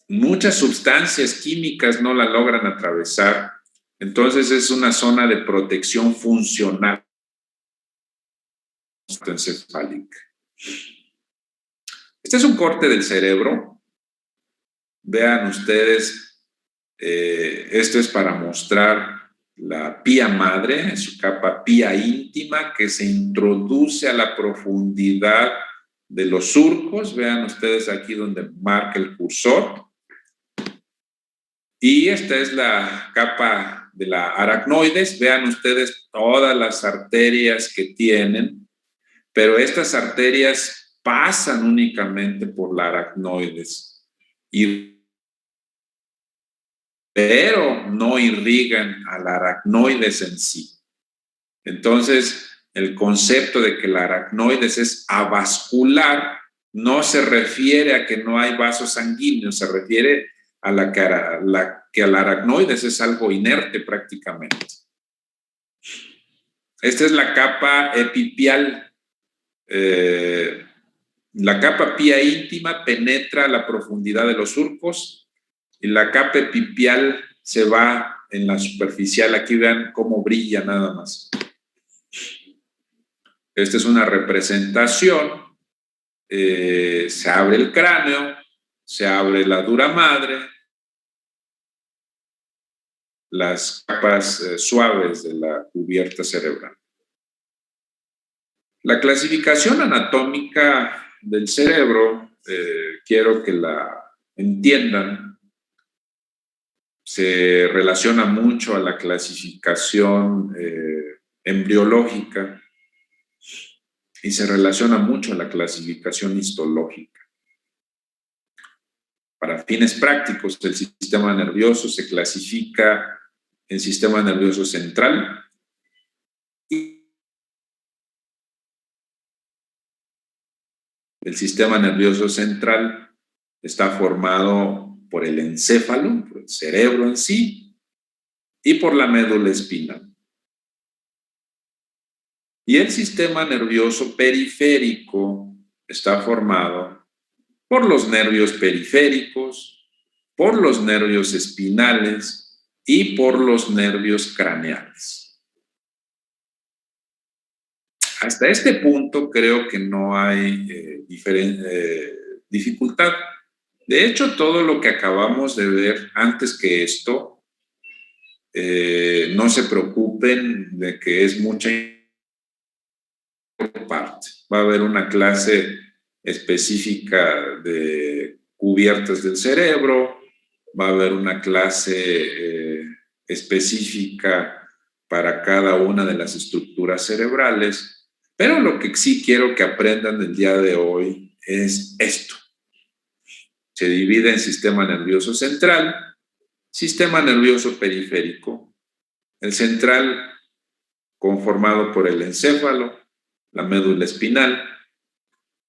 Muchas sustancias químicas no la logran atravesar. Entonces es una zona de protección funcional encefálica. Este es un corte del cerebro. Vean ustedes Esto es para mostrar la pía madre, su capa pía íntima, que se introduce a la profundidad de los surcos. Vean ustedes aquí donde marca el cursor. Y esta es la capa de la aracnoides. Vean ustedes todas las arterias que tienen, pero estas arterias pasan únicamente por la aracnoides, pero no irrigan a la aracnoides en sí. Entonces, el concepto de que la aracnoides es avascular no se refiere a que no hay vasos sanguíneos, se refiere a que la aracnoides es algo inerte prácticamente. Esta es la capa epipial. La capa pía íntima penetra la profundidad de los surcos y la capa epipial se va en la superficial. Aquí vean cómo brilla nada más. Esta es una representación. Se abre el cráneo, se abre la dura madre, las capas suaves de la cubierta cerebral. La clasificación anatómica del cerebro, quiero que la entiendan, se relaciona mucho a la clasificación embriológica y se relaciona mucho a la clasificación histológica. Para fines prácticos, el sistema nervioso se clasifica en sistema nervioso central y el sistema nervioso central está formado por el encéfalo, por el cerebro en sí, y por la médula espinal. Y el sistema nervioso periférico está formado por los nervios periféricos, por los nervios espinales y por los nervios craneales. Hasta este punto creo que no hay dificultad. De hecho, todo lo que acabamos de ver antes que esto, no se preocupen de que es mucha parte. Va a haber una clase específica de cubiertas del cerebro, va a haber una clase específica para cada una de las estructuras cerebrales, pero lo que sí quiero que aprendan el día de hoy es esto. Se divide en sistema nervioso central, sistema nervioso periférico, el central conformado por el encéfalo, la médula espinal,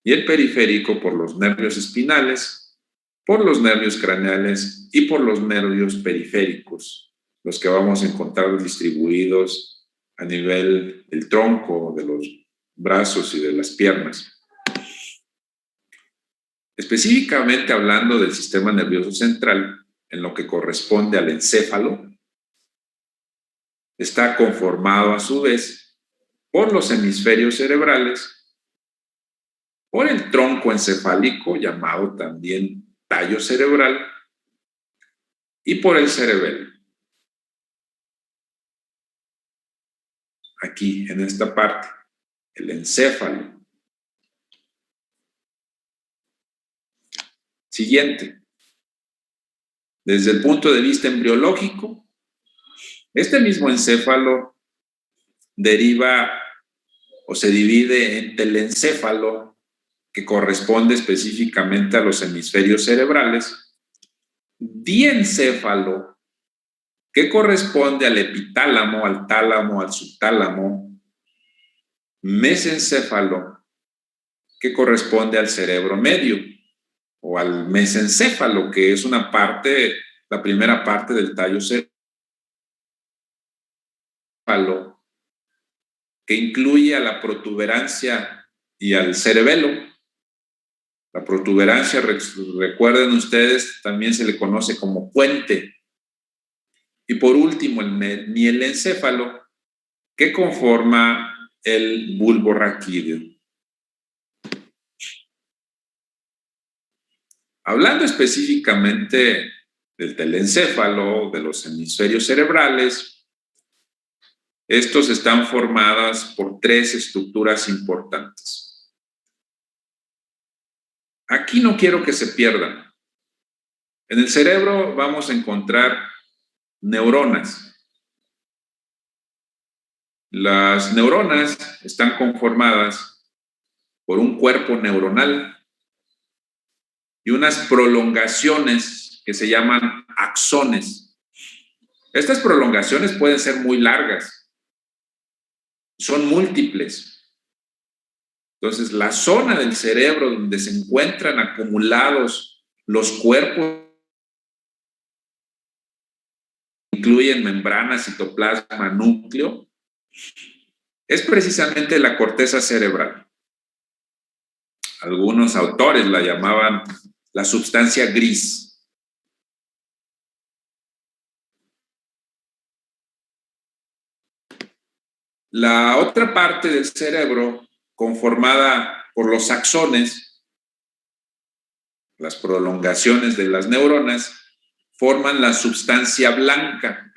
y el periférico por los nervios espinales, por los nervios craneales y por los nervios periféricos, los que vamos a encontrar distribuidos a nivel del tronco, de los brazos y de las piernas. Específicamente hablando del sistema nervioso central, en lo que corresponde al encéfalo, está conformado a su vez por los hemisferios cerebrales, por el tronco encefálico, llamado también tallo cerebral, y por el cerebelo. Aquí, en esta parte, el encéfalo. Siguiente. Desde el punto de vista embriológico, este mismo encéfalo deriva o se divide en telencéfalo, que corresponde específicamente a los hemisferios cerebrales, diencéfalo, que corresponde al epitálamo, al tálamo, al subtálamo, mesencéfalo, que corresponde al cerebro medio, o al mesencéfalo, que es una parte, la primera parte del tallo cerebral, que incluye a la protuberancia y al cerebelo. La protuberancia, recuerden ustedes, también se le conoce como puente. Y por último, el mielencéfalo, que conforma el bulbo raquídeo. Hablando específicamente del telencéfalo, de los hemisferios cerebrales. Estos están formadas por 3 estructuras importantes. Aquí no quiero que se pierdan. En el cerebro vamos a encontrar neuronas. Las neuronas están conformadas por un cuerpo neuronal y unas prolongaciones que se llaman axones. Estas prolongaciones pueden ser muy largas, son múltiples. Entonces, la zona del cerebro donde se encuentran acumulados los cuerpos incluyen membrana, citoplasma, núcleo, es precisamente la corteza cerebral. Algunos autores la llamaban la sustancia gris. La otra parte del cerebro, conformada por los axones, las prolongaciones de las neuronas, forman la sustancia blanca.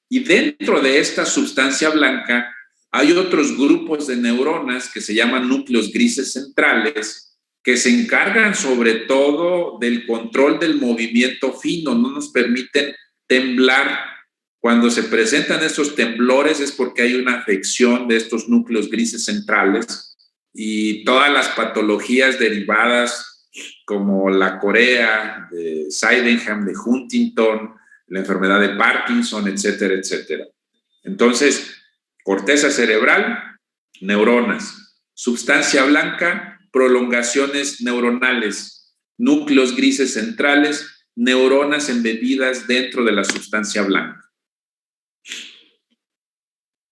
Y dentro de esta sustancia blanca hay otros grupos de neuronas que se llaman núcleos grises centrales, que se encargan sobre todo del control del movimiento fino, no nos permiten temblar. Cuando se presentan estos temblores es porque hay una afección de estos núcleos grises centrales, y todas las patologías derivadas como la corea, de Sydenham, de Huntington, la enfermedad de Parkinson, etcétera, etcétera. Entonces, corteza cerebral, neuronas, sustancia blanca, prolongaciones neuronales, núcleos grises centrales, neuronas embebidas dentro de la sustancia blanca.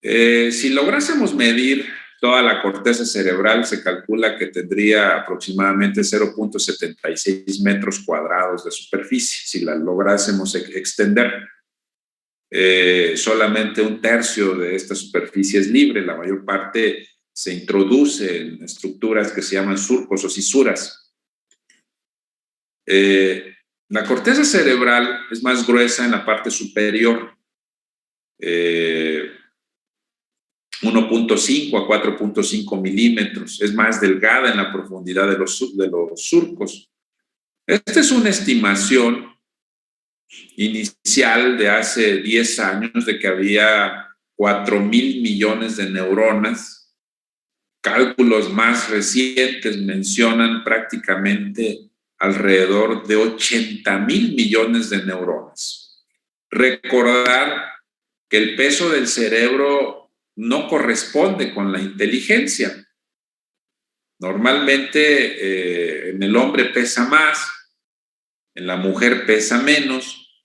Si lográsemos medir toda la corteza cerebral, se calcula que tendría aproximadamente 0.76 metros cuadrados de superficie. Si la lográsemos extender, solamente 1/3 de esta superficie es libre, la mayor parte se introduce en estructuras que se llaman surcos o cisuras. La corteza cerebral es más gruesa en la parte superior, 1.5 a 4.5 milímetros, es más delgada en la profundidad de los surcos. Esta es una estimación inicial de hace 10 años de que había 4,000 millones de neuronas. Cálculos más recientes mencionan prácticamente alrededor de 80,000 millones de neuronas. Recordar que el peso del cerebro no corresponde con la inteligencia. Normalmente en el hombre pesa más, en la mujer pesa menos.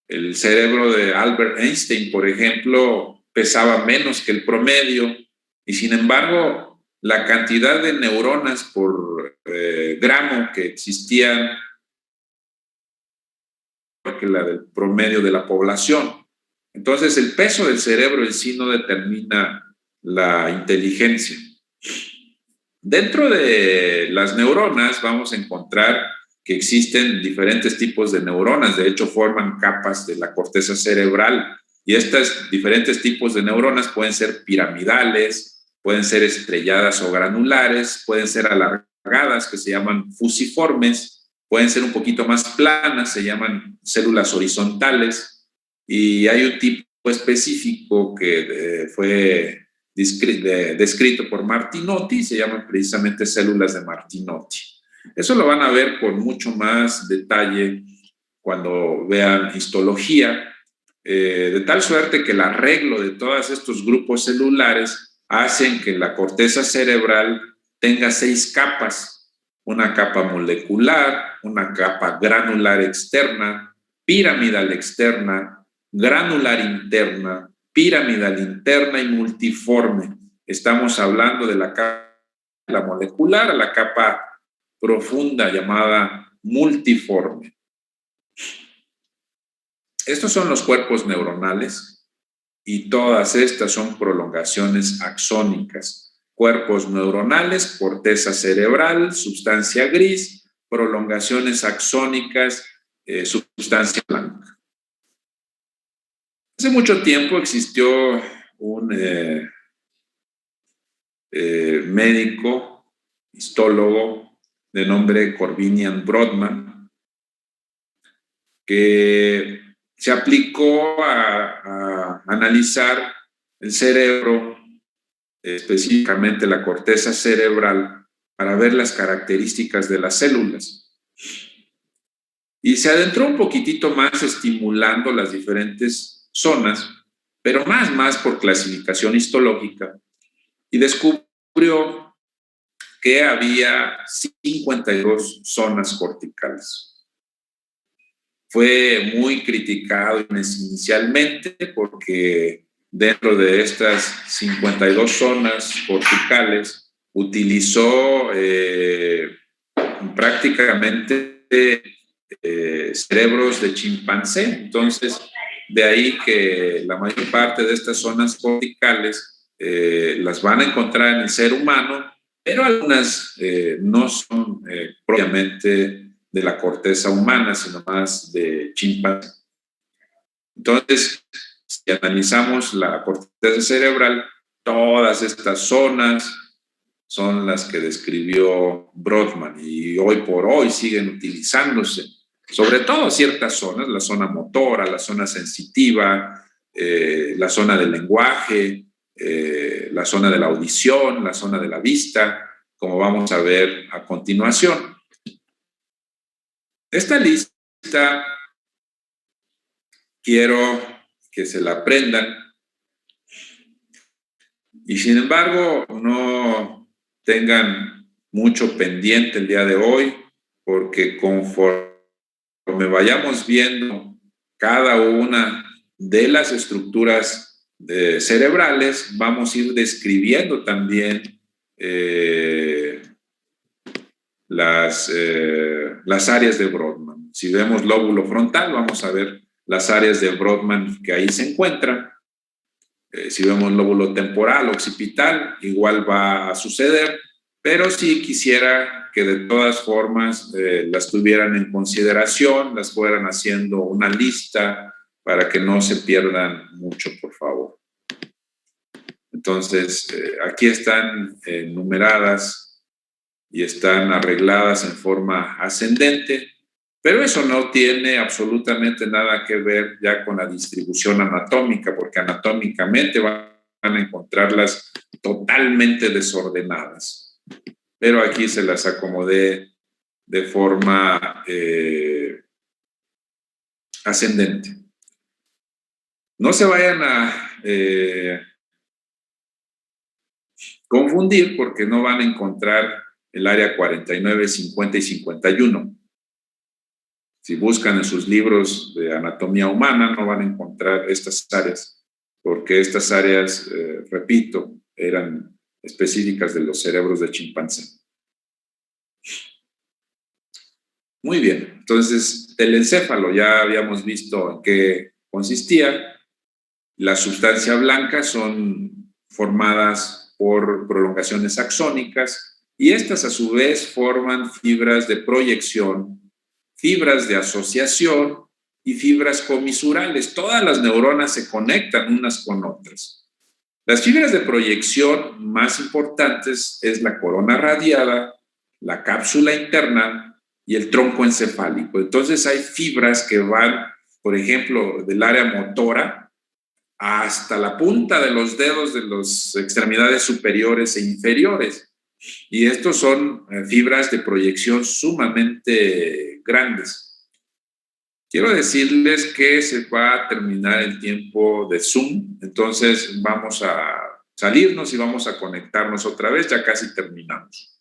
El cerebro de Albert Einstein, por ejemplo, pesaba menos que el promedio, y sin embargo, la cantidad de neuronas por gramo que existían que la del promedio de la población. Entonces, el peso del cerebro en sí no determina la inteligencia. Dentro de las neuronas vamos a encontrar que existen diferentes tipos de neuronas. De hecho, forman capas de la corteza cerebral. Y estos diferentes tipos de neuronas pueden ser piramidales, pueden ser estrelladas o granulares, pueden ser alargadas, que se llaman fusiformes, pueden ser un poquito más planas, se llaman células horizontales. Y hay un tipo específico que fue descrito por Martinotti, se llaman precisamente células de Martinotti. Eso lo van a ver con mucho más detalle cuando vean histología, de tal suerte que el arreglo de todos estos grupos celulares hacen que la corteza cerebral tenga 6 capas: una capa molecular, una capa granular externa, piramidal externa, granular interna, piramidal interna y multiforme. Estamos hablando de la capa molecular a la capa profunda llamada multiforme. Estos son los cuerpos neuronales y todas estas son prolongaciones axónicas. Cuerpos neuronales, corteza cerebral, sustancia gris, prolongaciones axónicas, sustancia blanca. Hace mucho tiempo existió un médico, histólogo, de nombre Corbinian Brodmann, que se aplicó a analizar el cerebro, específicamente la corteza cerebral, para ver las características de las células. Y se adentró un poquitito más estimulando las diferentes zonas, pero más por clasificación histológica, y descubrió que había 52 zonas corticales. Fue muy criticado inicialmente porque dentro de estas 52 zonas corticales utilizó prácticamente cerebros de chimpancé. Entonces, de ahí que la mayor parte de estas zonas corticales las van a encontrar en el ser humano, pero algunas no son propiamente de la corteza humana, sino más de chimpancé. Entonces, si analizamos la corteza cerebral, todas estas zonas son las que describió Brodmann y hoy por hoy siguen utilizándose, sobre todo ciertas zonas, la zona motora, la zona sensitiva, la zona del lenguaje, la zona de la audición, la zona de la vista, como vamos a ver a continuación. Esta lista quiero que se la aprendan y sin embargo no tengan mucho pendiente el día de hoy, porque conforme vayamos viendo cada una de las estructuras cerebrales, vamos a ir describiendo también las áreas de Brodmann. Si vemos lóbulo frontal, vamos a ver las áreas de Brodmann que ahí se encuentran. Si vemos lóbulo temporal, occipital, igual va a suceder, pero sí quisiera que de todas formas las tuvieran en consideración, las fueran haciendo una lista para que no se pierdan mucho, por favor. Entonces, aquí están numeradas y están arregladas en forma ascendente, pero eso no tiene absolutamente nada que ver ya con la distribución anatómica, porque anatómicamente van a encontrarlas totalmente desordenadas. Pero aquí se las acomodé de forma ascendente. No se vayan a confundir porque no van a encontrar el área 49, 50 y 51. Si buscan en sus libros de anatomía humana, no van a encontrar estas áreas, porque estas áreas, repito, eran específicas de los cerebros de chimpancé. Muy bien, entonces, el encéfalo ya habíamos visto en qué consistía. La sustancia blanca son formadas por prolongaciones axónicas y estas a su vez forman fibras de proyección, fibras de asociación y fibras comisurales. Todas las neuronas se conectan unas con otras. Las fibras de proyección más importantes es la corona radiada, la cápsula interna y el tronco encefálico. Entonces hay fibras que van, por ejemplo, del área motora hasta la punta de los dedos de las extremidades superiores e inferiores. Y estos son fibras de proyección sumamente grandes. Quiero decirles que se va a terminar el tiempo de Zoom, entonces vamos a salirnos y vamos a conectarnos otra vez, ya casi terminamos.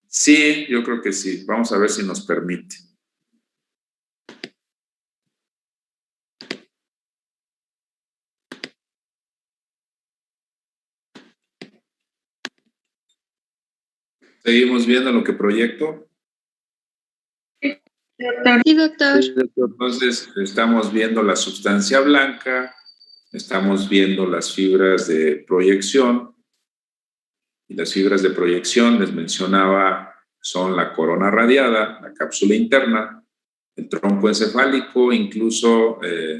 Sí, yo creo que sí. Vamos a ver si nos permite. ¿Seguimos viendo lo que proyecto? Sí, doctor. Entonces, estamos viendo la sustancia blanca, estamos viendo las fibras de proyección Y las fibras de proyección, les mencionaba, son la corona radiada, la cápsula interna, el tronco encefálico, incluso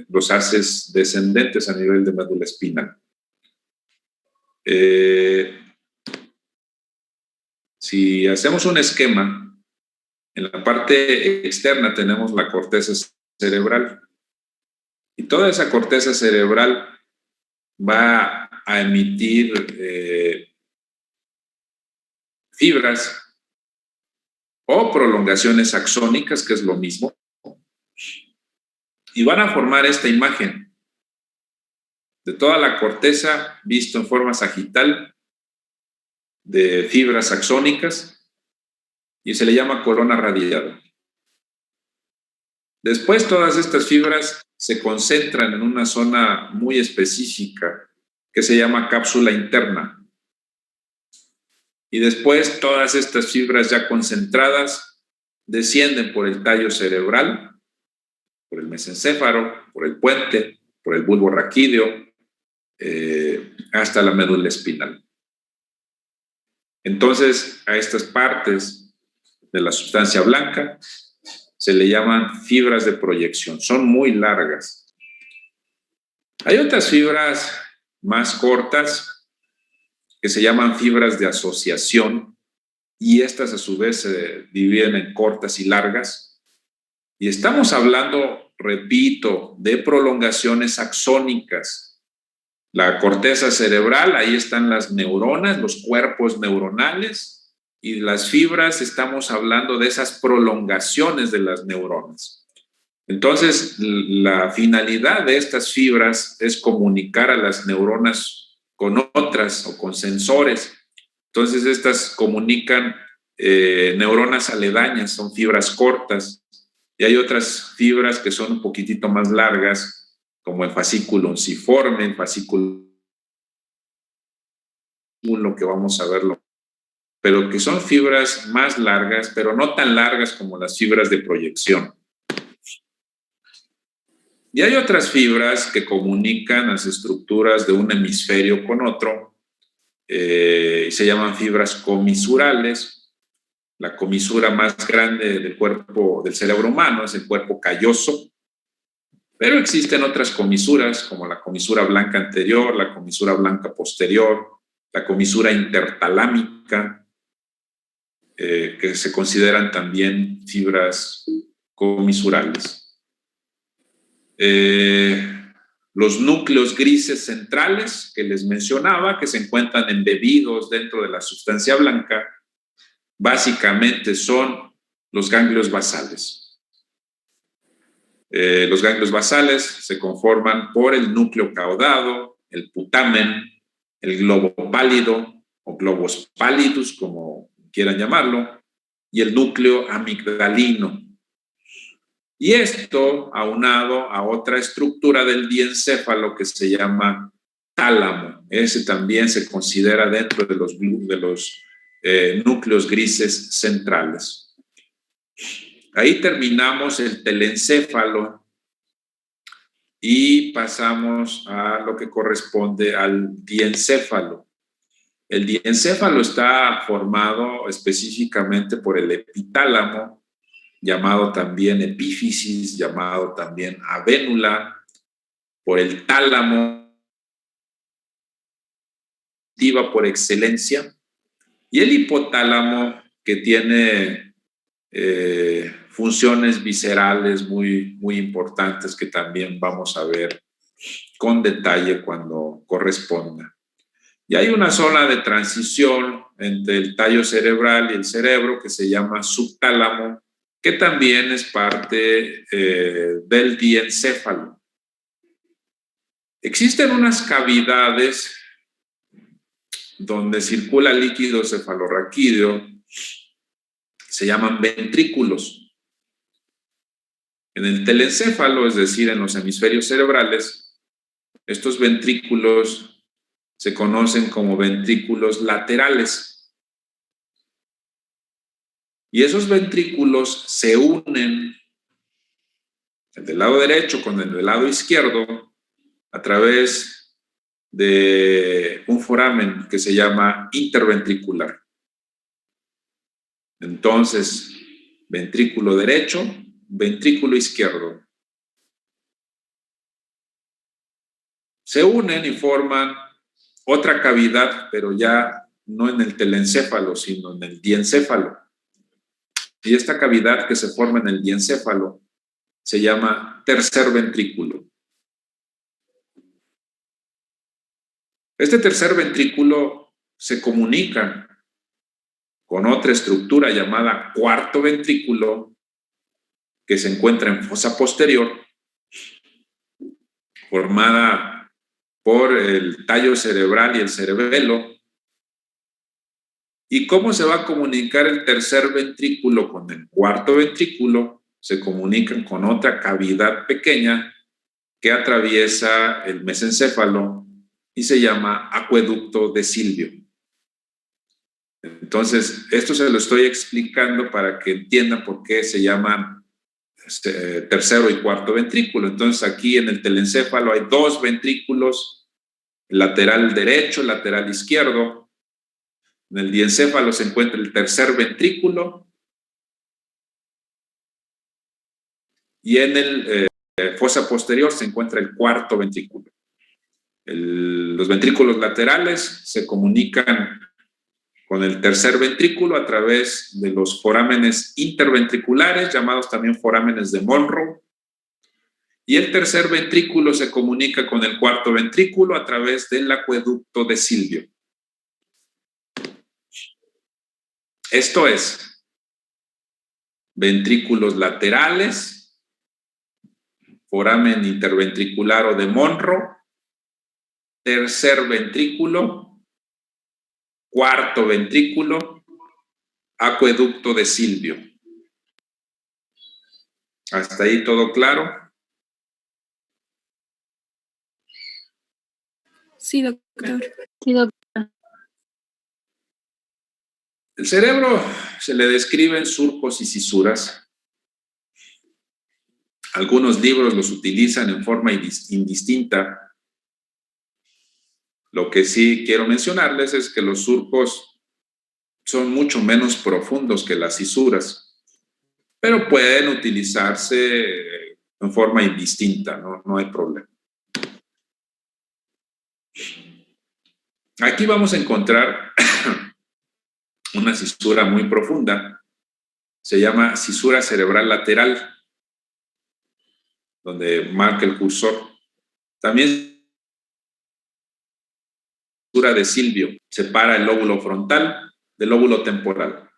los haces descendentes a nivel de médula espinal. Si hacemos un esquema, en la parte externa tenemos la corteza cerebral. Y toda esa corteza cerebral va a emitir fibras o prolongaciones axónicas, que es lo mismo, y van a formar esta imagen de toda la corteza visto en forma sagital de fibras axónicas y se le llama corona radiada. Después todas estas fibras se concentran en una zona muy específica que se llama cápsula interna. Y después todas estas fibras ya concentradas descienden por el tallo cerebral, por el mesencéfalo, por el puente, por el bulbo raquídeo, hasta la médula espinal. Entonces, a estas partes de la sustancia blanca se le llaman fibras de proyección. Son muy largas. Hay otras fibras más cortas que se llaman fibras de asociación y estas a su vez se dividen en cortas y largas. Y estamos hablando, repito, de prolongaciones axónicas. La corteza cerebral, ahí están las neuronas, los cuerpos neuronales, y las fibras, estamos hablando de esas prolongaciones de las neuronas. Entonces, la finalidad de estas fibras es comunicar a las neuronas con otras o con sensores. Entonces, estas comunican neuronas aledañas, son fibras cortas, y hay otras fibras que son un poquitito más largas, como el fascículo unciforme, el fascículo, lo que vamos a verlo, pero que son fibras más largas, pero no tan largas como las fibras de proyección. Y hay otras fibras que comunican las estructuras de un hemisferio con otro, y se llaman fibras comisurales. La comisura más grande del cuerpo, del cerebro humano, es el cuerpo calloso. Pero existen otras comisuras, como la comisura blanca anterior, la comisura blanca posterior, la comisura intertalámica, que se consideran también fibras comisurales. Los núcleos grises centrales que les mencionaba, que se encuentran embebidos dentro de la sustancia blanca, básicamente son los ganglios basales. Los ganglios basales se conforman por el núcleo caudado, el putamen, el globo pálido o globus pallidus, como quieran llamarlo, y el núcleo amigdalino. Y esto aunado a otra estructura del diencéfalo que se llama tálamo. Ese también se considera dentro de los núcleos grises centrales. Ahí terminamos el telencéfalo y pasamos a lo que corresponde al diencéfalo. El diencéfalo está formado específicamente por el epitálamo, llamado también epífisis, llamado también avénula, por el tálamo, por excelencia, y el hipotálamo, que tiene funciones viscerales muy importantes que también vamos a ver con detalle cuando corresponda. Y hay una zona de transición entre el tallo cerebral y el cerebro que se llama subtálamo, que también es parte del diencéfalo. Existen unas cavidades donde circula líquido cefalorraquídeo, se llaman ventrículos. En el telencéfalo, es decir, en los hemisferios cerebrales, estos ventrículos se conocen como ventrículos laterales. Y esos ventrículos se unen, el del lado derecho con el del lado izquierdo, a través de un foramen que se llama interventricular. Entonces, ventrículo derecho, ventrículo izquierdo. Se unen y forman otra cavidad, pero ya no en el telencéfalo, sino en el diencéfalo. Y esta cavidad que se forma en el diencéfalo se llama tercer ventrículo. Este tercer ventrículo se comunica con otra estructura llamada cuarto ventrículo, que se encuentra en fosa posterior, formada por el tallo cerebral y el cerebelo. ¿Y cómo se va a comunicar el tercer ventrículo con el cuarto ventrículo? Se comunican con otra cavidad pequeña que atraviesa el mesencéfalo y se llama acueducto de Silvio. Entonces, esto se lo estoy explicando para que entiendan por qué se llaman tercero y cuarto ventrículo. Entonces, aquí en el telencéfalo hay dos ventrículos, el lateral derecho, el lateral izquierdo. En el diencéfalo se encuentra el tercer ventrículo y en el fosa posterior se encuentra el cuarto ventrículo. Los ventrículos laterales se comunican con el tercer ventrículo a través de los forámenes interventriculares, llamados también forámenes de Monro, y el tercer ventrículo se comunica con el cuarto ventrículo a través del acueducto de Silvio. Esto es, ventrículos laterales, foramen interventricular o de Monro, tercer ventrículo, cuarto ventrículo, acueducto de Silvio. ¿Hasta ahí todo claro? Sí, doctor. Sí, doctor. El cerebro se le describen surcos y cisuras. Algunos libros los utilizan en forma indistinta. Lo que sí quiero mencionarles es que los surcos son mucho menos profundos que las cisuras, pero pueden utilizarse en forma indistinta, no hay problema. Aquí vamos a encontrar una cisura muy profunda, se llama cisura cerebral lateral, donde marca el cursor. También cisura de Silvio, separa el lóbulo frontal del lóbulo temporal.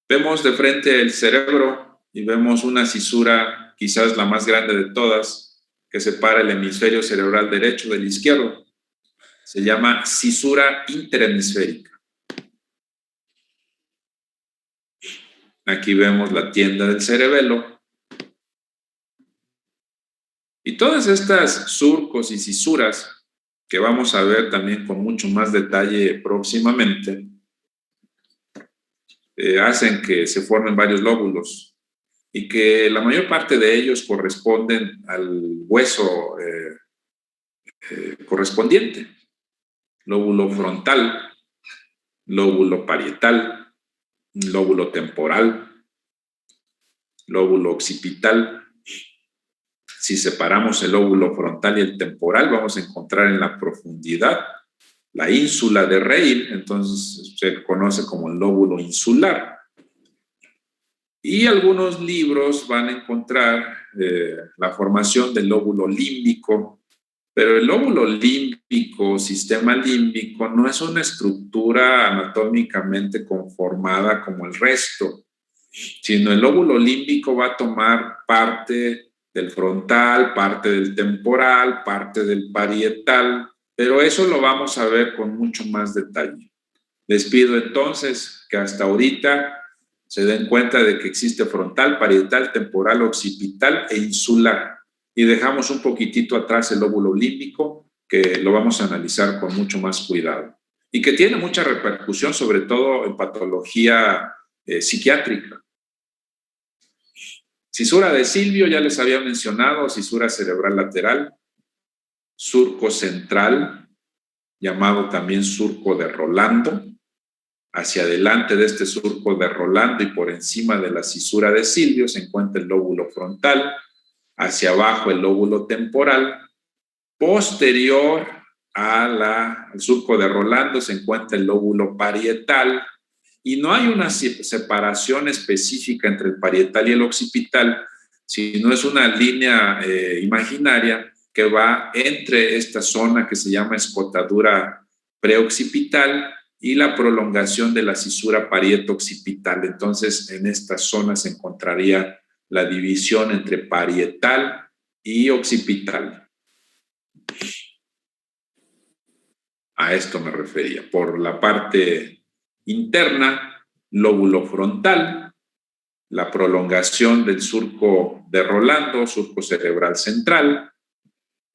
Vemos de frente el cerebro y vemos una cisura, quizás la más grande de todas, que separa el hemisferio cerebral derecho del izquierdo. Se llama cisura interhemisférica. Aquí vemos la tienda del cerebelo. Y todas estas surcos y cisuras, que vamos a ver también con mucho más detalle próximamente, hacen que se formen varios lóbulos y que la mayor parte de ellos corresponden al hueso correspondiente. Lóbulo frontal, lóbulo parietal, lóbulo temporal, lóbulo occipital. Si separamos el lóbulo frontal y el temporal, vamos a encontrar en la profundidad la ínsula de Reil, entonces se conoce como el lóbulo insular. Y algunos libros van a encontrar la formación del lóbulo límbico, pero el lóbulo límbico, sistema límbico, no es una estructura anatómicamente conformada como el resto, sino el lóbulo límbico va a tomar parte del frontal, parte del temporal, parte del parietal, pero eso lo vamos a ver con mucho más detalle. Les pido entonces que hasta ahorita se den cuenta de que existe frontal, parietal, temporal, occipital e insular. Y dejamos un poquitito atrás el lóbulo límbico, que lo vamos a analizar con mucho más cuidado. Y que tiene mucha repercusión, sobre todo en patología psiquiátrica. Cisura de Silvio, ya les había mencionado, cisura cerebral lateral, surco central, llamado también surco de Rolando. Hacia adelante de este surco de Rolando y por encima de la cisura de Silvio se encuentra el lóbulo frontal, hacia abajo el lóbulo temporal. Posterior al surco de Rolando se encuentra el lóbulo parietal y no hay una separación específica entre el parietal y el occipital, sino es una línea imaginaria que va entre esta zona que se llama escotadura preoccipital y la prolongación de la cisura parieto-occipital. Entonces, en esta zona se encontraría la división entre parietal y occipital. A esto me refería. Por la parte interna, lóbulo frontal, la prolongación del surco de Rolando, surco cerebral central,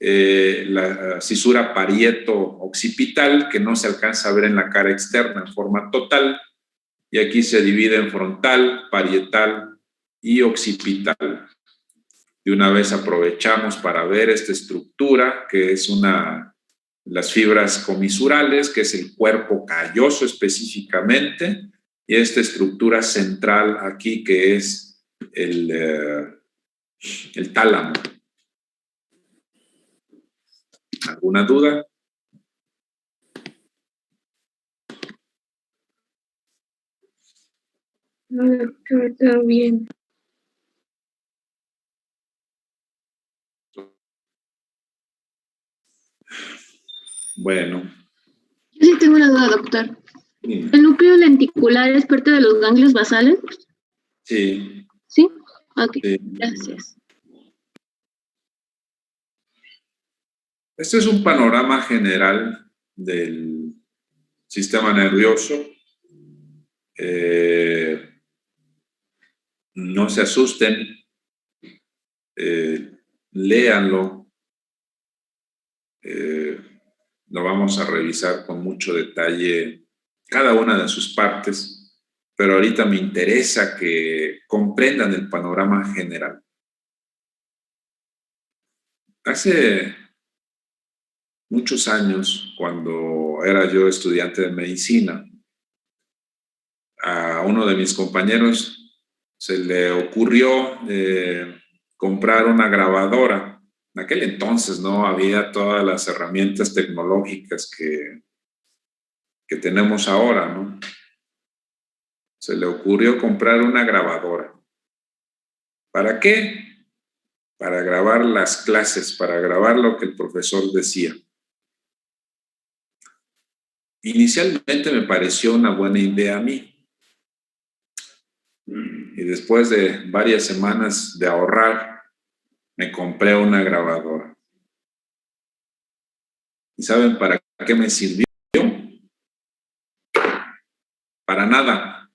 la cisura parieto-occipital, que no se alcanza a ver en la cara externa en forma total, y aquí se divide en frontal, parietal y occipital. De una vez aprovechamos para ver esta estructura, que es las fibras comisurales, que es el cuerpo calloso específicamente, y esta estructura central aquí, que es el tálamo. ¿Alguna duda? No, doctor, todo bien. Bueno. Yo sí tengo una duda, doctor. Dime. ¿El núcleo lenticular es parte de los ganglios basales? Sí. ¿Sí? Ok, Sí. gracias. Este es un panorama general del sistema nervioso. No se asusten, léanlo. Lo vamos a revisar con mucho detalle cada una de sus partes, pero ahorita me interesa que comprendan el panorama general. Hace muchos años, cuando era yo estudiante de medicina, a uno de mis compañeros se le ocurrió comprar una grabadora. En aquel entonces no había todas las herramientas tecnológicas que tenemos ahora, ¿no? Se le ocurrió comprar una grabadora. ¿Para qué? Para grabar las clases, para grabar lo que el profesor decía. Inicialmente me pareció una buena idea a mí. Y después de varias semanas de ahorrar, me compré una grabadora. ¿Y saben para qué me sirvió? Para nada.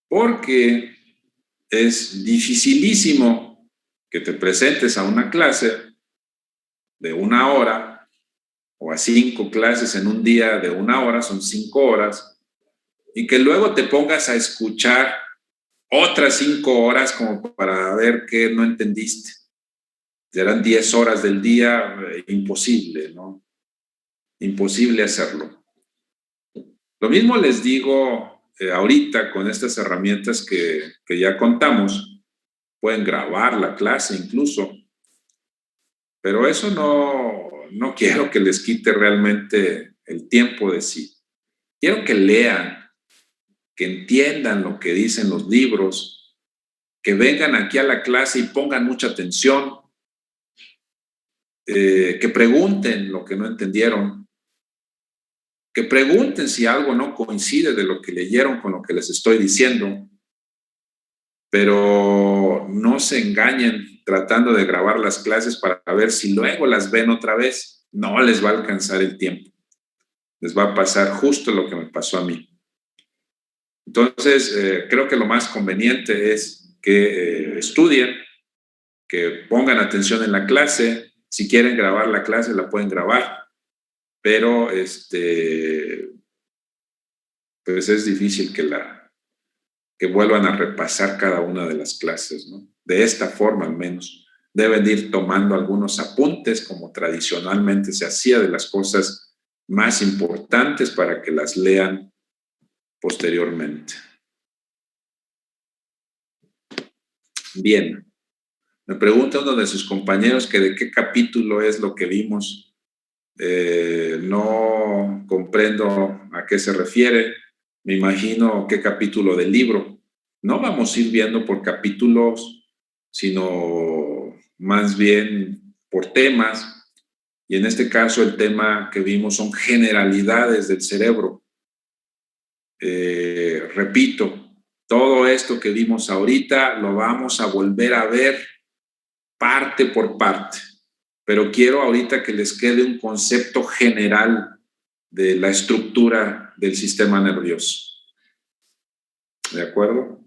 Porque es dificilísimo que te presentes a una clase de 1 hora o a 5 clases en un día de 1 hora, son 5 horas, y que luego te pongas a escuchar otras 5 horas como para ver qué no entendiste. Serán 10 horas del día, imposible, ¿no? Imposible hacerlo. Lo mismo les digo ahorita con estas herramientas que ya contamos. Pueden grabar la clase incluso, pero eso no quiero que les quite realmente el tiempo de sí. Quiero que lean, que entiendan lo que dicen los libros, que vengan aquí a la clase y pongan mucha atención, que pregunten lo que no entendieron, que pregunten si algo no coincide de lo que leyeron con lo que les estoy diciendo, pero no se engañen tratando de grabar las clases para ver si luego las ven otra vez. No les va a alcanzar el tiempo. Les va a pasar justo lo que me pasó a mí. Entonces, creo que lo más conveniente es que estudien, que pongan atención en la clase. Si quieren grabar la clase, la pueden grabar, pero pues es difícil que vuelvan a repasar cada una de las clases, ¿no? De esta forma, al menos. Deben ir tomando algunos apuntes, como tradicionalmente se hacía, de las cosas más importantes para que las lean posteriormente. Bien. Me pregunta uno de sus compañeros que de qué capítulo es lo que vimos. No comprendo a qué se refiere. Me imagino qué capítulo del libro. No vamos a ir viendo por capítulos, sino más bien por temas. Y en este caso el tema que vimos son generalidades del cerebro. Repito, todo esto que vimos ahorita lo vamos a volver a ver parte por parte, pero quiero ahorita que les quede un concepto general de la estructura del sistema nervioso. ¿De acuerdo?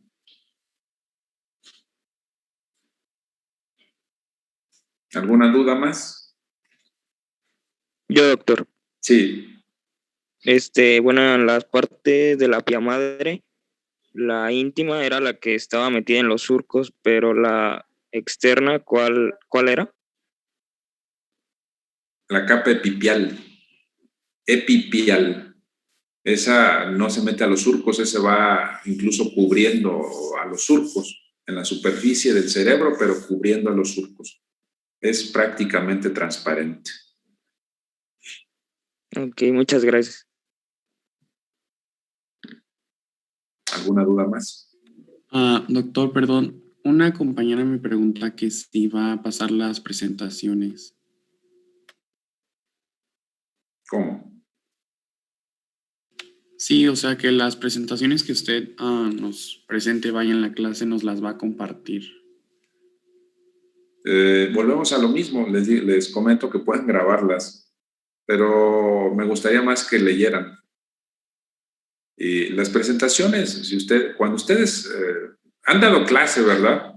¿Alguna duda más? Yo, doctor. Sí. Bueno, en las partes de la pia madre, la íntima era la que estaba metida en los surcos, pero la externa, ¿cuál era? La capa epipial. Epipial. Esa no se mete a los surcos, ese va incluso cubriendo a los surcos, en la superficie del cerebro, pero cubriendo a los surcos. Es prácticamente transparente. Ok, muchas gracias. ¿Alguna duda más? Doctor, perdón. Una compañera me pregunta que si va a pasar las presentaciones. ¿Cómo? Sí, o sea que las presentaciones que usted nos presente vaya en la clase, nos las va a compartir. Volvemos a lo mismo, les comento que pueden grabarlas, pero me gustaría más que leyeran. Y las presentaciones, cuando ustedes han dado clase, ¿verdad?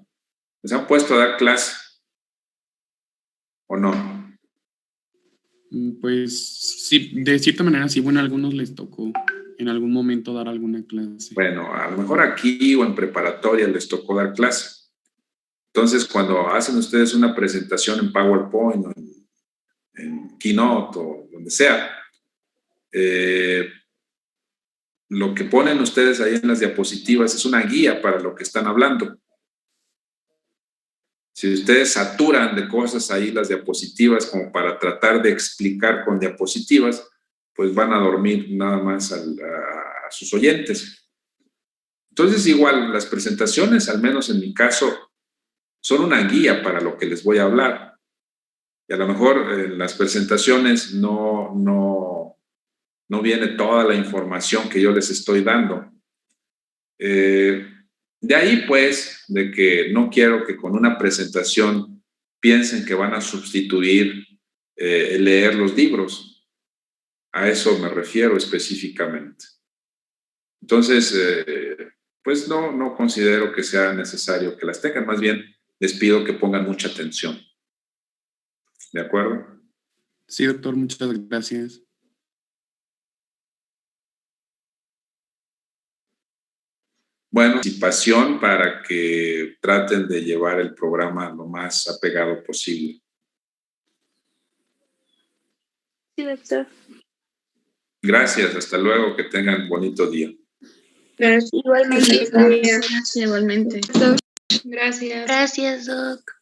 ¿Les han puesto a dar clase? ¿O no? Pues sí, de cierta manera sí, bueno, a algunos les tocó en algún momento dar alguna clase. Bueno, a lo mejor aquí o en preparatoria les tocó dar clase. Entonces, cuando hacen ustedes una presentación en PowerPoint o en Keynote o donde sea, lo que ponen ustedes ahí en las diapositivas es una guía para lo que están hablando. Si ustedes saturan de cosas ahí las diapositivas como para tratar de explicar con diapositivas, pues van a dormir nada más a sus oyentes. Entonces, igual, las presentaciones, al menos en mi caso, son una guía para lo que les voy a hablar. Y a lo mejor en las presentaciones no viene toda la información que yo les estoy dando. De ahí, pues, de que no quiero que con una presentación piensen que van a sustituir leer los libros. A eso me refiero específicamente. Entonces, pues no considero que sea necesario que las tengan. Más bien, les pido que pongan mucha atención. ¿De acuerdo? Sí, doctor, muchas gracias. Bueno, participación para que traten de llevar el programa lo más apegado posible. Sí, doctor. Gracias, hasta luego, que tengan bonito día. Igualmente. Gracias, igualmente. Gracias. Gracias, Doc.